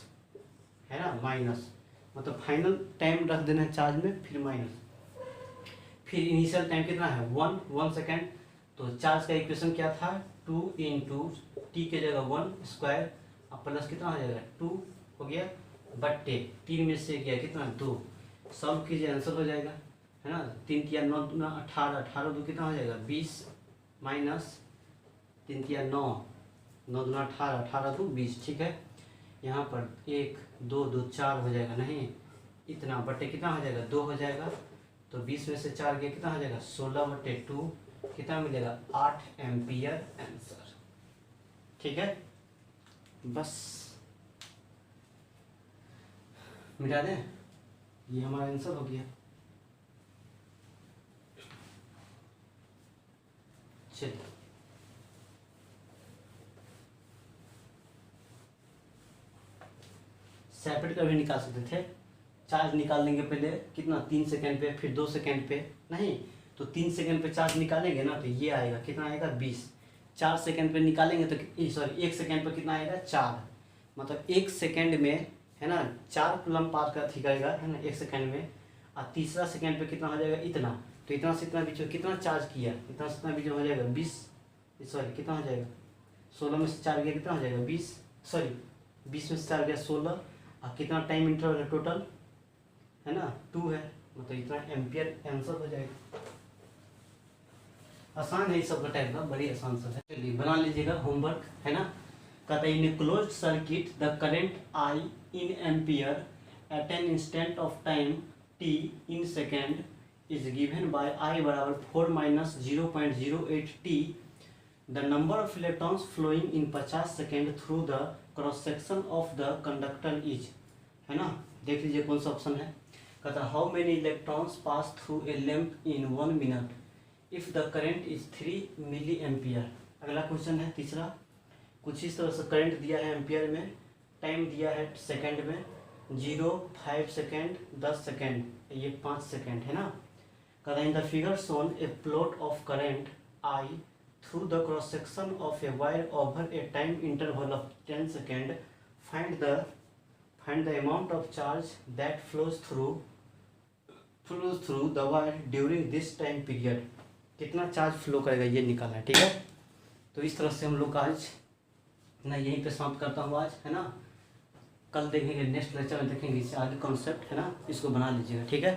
है ना, माइनस मतलब फाइनल टाइम रख देना है चार्ज में, फिर माइनस, फिर इनिशियल टाइम कितना है 1 सेकेंड, तो चार्ज का इक्वेशन क्या था 2 इंटू टी के जगह 1 स्क्वायर, अब प्लस कितना हो जाएगा 2 हो गया, बट्टे 3 में से गया कितना 2, सॉल्व कीजिए आंसर हो जाएगा, है ना। 3 तिया 9 दूना 18, 18 2 कितना हो जाएगा 20, माइनस 3 तिया 9, 9 दूना 18, 18 2 20। ठीक है, यहाँ पर 1 2 2 4 हो जाएगा, नहीं इतना बट्टे कितना हो जाएगा 2 हो जाएगा, तो 20 में से 4 गया कितना हो जाएगा 16/2, कितना मिलेगा 8 एम्पियर आंसर। ठीक है, बस मिटा दें, ये हमारा आंसर हो गया। चलिए सेपरेट कर भी निकाल सकते थे, चार्ज निकाल लेंगे पहले कितना 3 सेकंड पे, फिर 2 सेकंड पे, नहीं तो 3 सेकंड पे चार्ज निकालेंगे ना, तो ये आएगा कितना आएगा 20, 4 सेकंड पे निकालेंगे तो सॉरी 1 सेकंड पे कितना आएगा 4, मतलब 1 सेकंड में है ना 4 कूलम पार का करेगा, है ना 1 सेकंड में, और तीसरा सेकंड पे कितना हो जाएगा इतना, तो इतना से इतना बीच में कितना चार्ज किया, इतना से इतना बीच में हो जाएगा 20, सॉरी कितना हो जाएगा 16 में से 4 गया कितना हो जाएगा 20, सॉरी 20 में से 4 गया 16, और कितना टाइम इंटरवल है टोटल, है ना 2 है, मतलब इतना एम्पियर आंसर हो जाएगा। आसान है, सब का टाइप का बड़ी आसान सब है। चलिए बना लीजिएगा होमवर्क, है ना। कहता है in closed circuit the current I in ampere at an instant of time t in second is given by I बराबर 4 - 0.08 t, the number of electrons flowing in 50 second through the cross section of the conductor is, है ना। देख लीजिए कौन सा option है, कहता how many electrons pass through a lamp in 1 minute if the current is 3 milli ampere. अगला question है तीसरा, कुछ इस तरह से करंट दिया है एम्पियर में, टाइम दिया है सेकंड में, 0 5 सेकेंड 10 सेकेंड, ये 5 सेकेंड है ना। कहता in the figure shown A plot of current I through the cross section of a wire over A time interval of 10 second, find the amount of charge that flows through the wire during this time period। कितना charge flow करेगा ये निकालना है, ठीक है। तो इस तरह से हम लोग आज ना यहीं पे समाप्त करता हूँ आज, है ना। कल देखेंगे, नेक्स्ट लेक्चर में देखेंगे इससे आगे कॉन्सेप्ट, है ना, इसको बना लीजिएगा, ठीक है।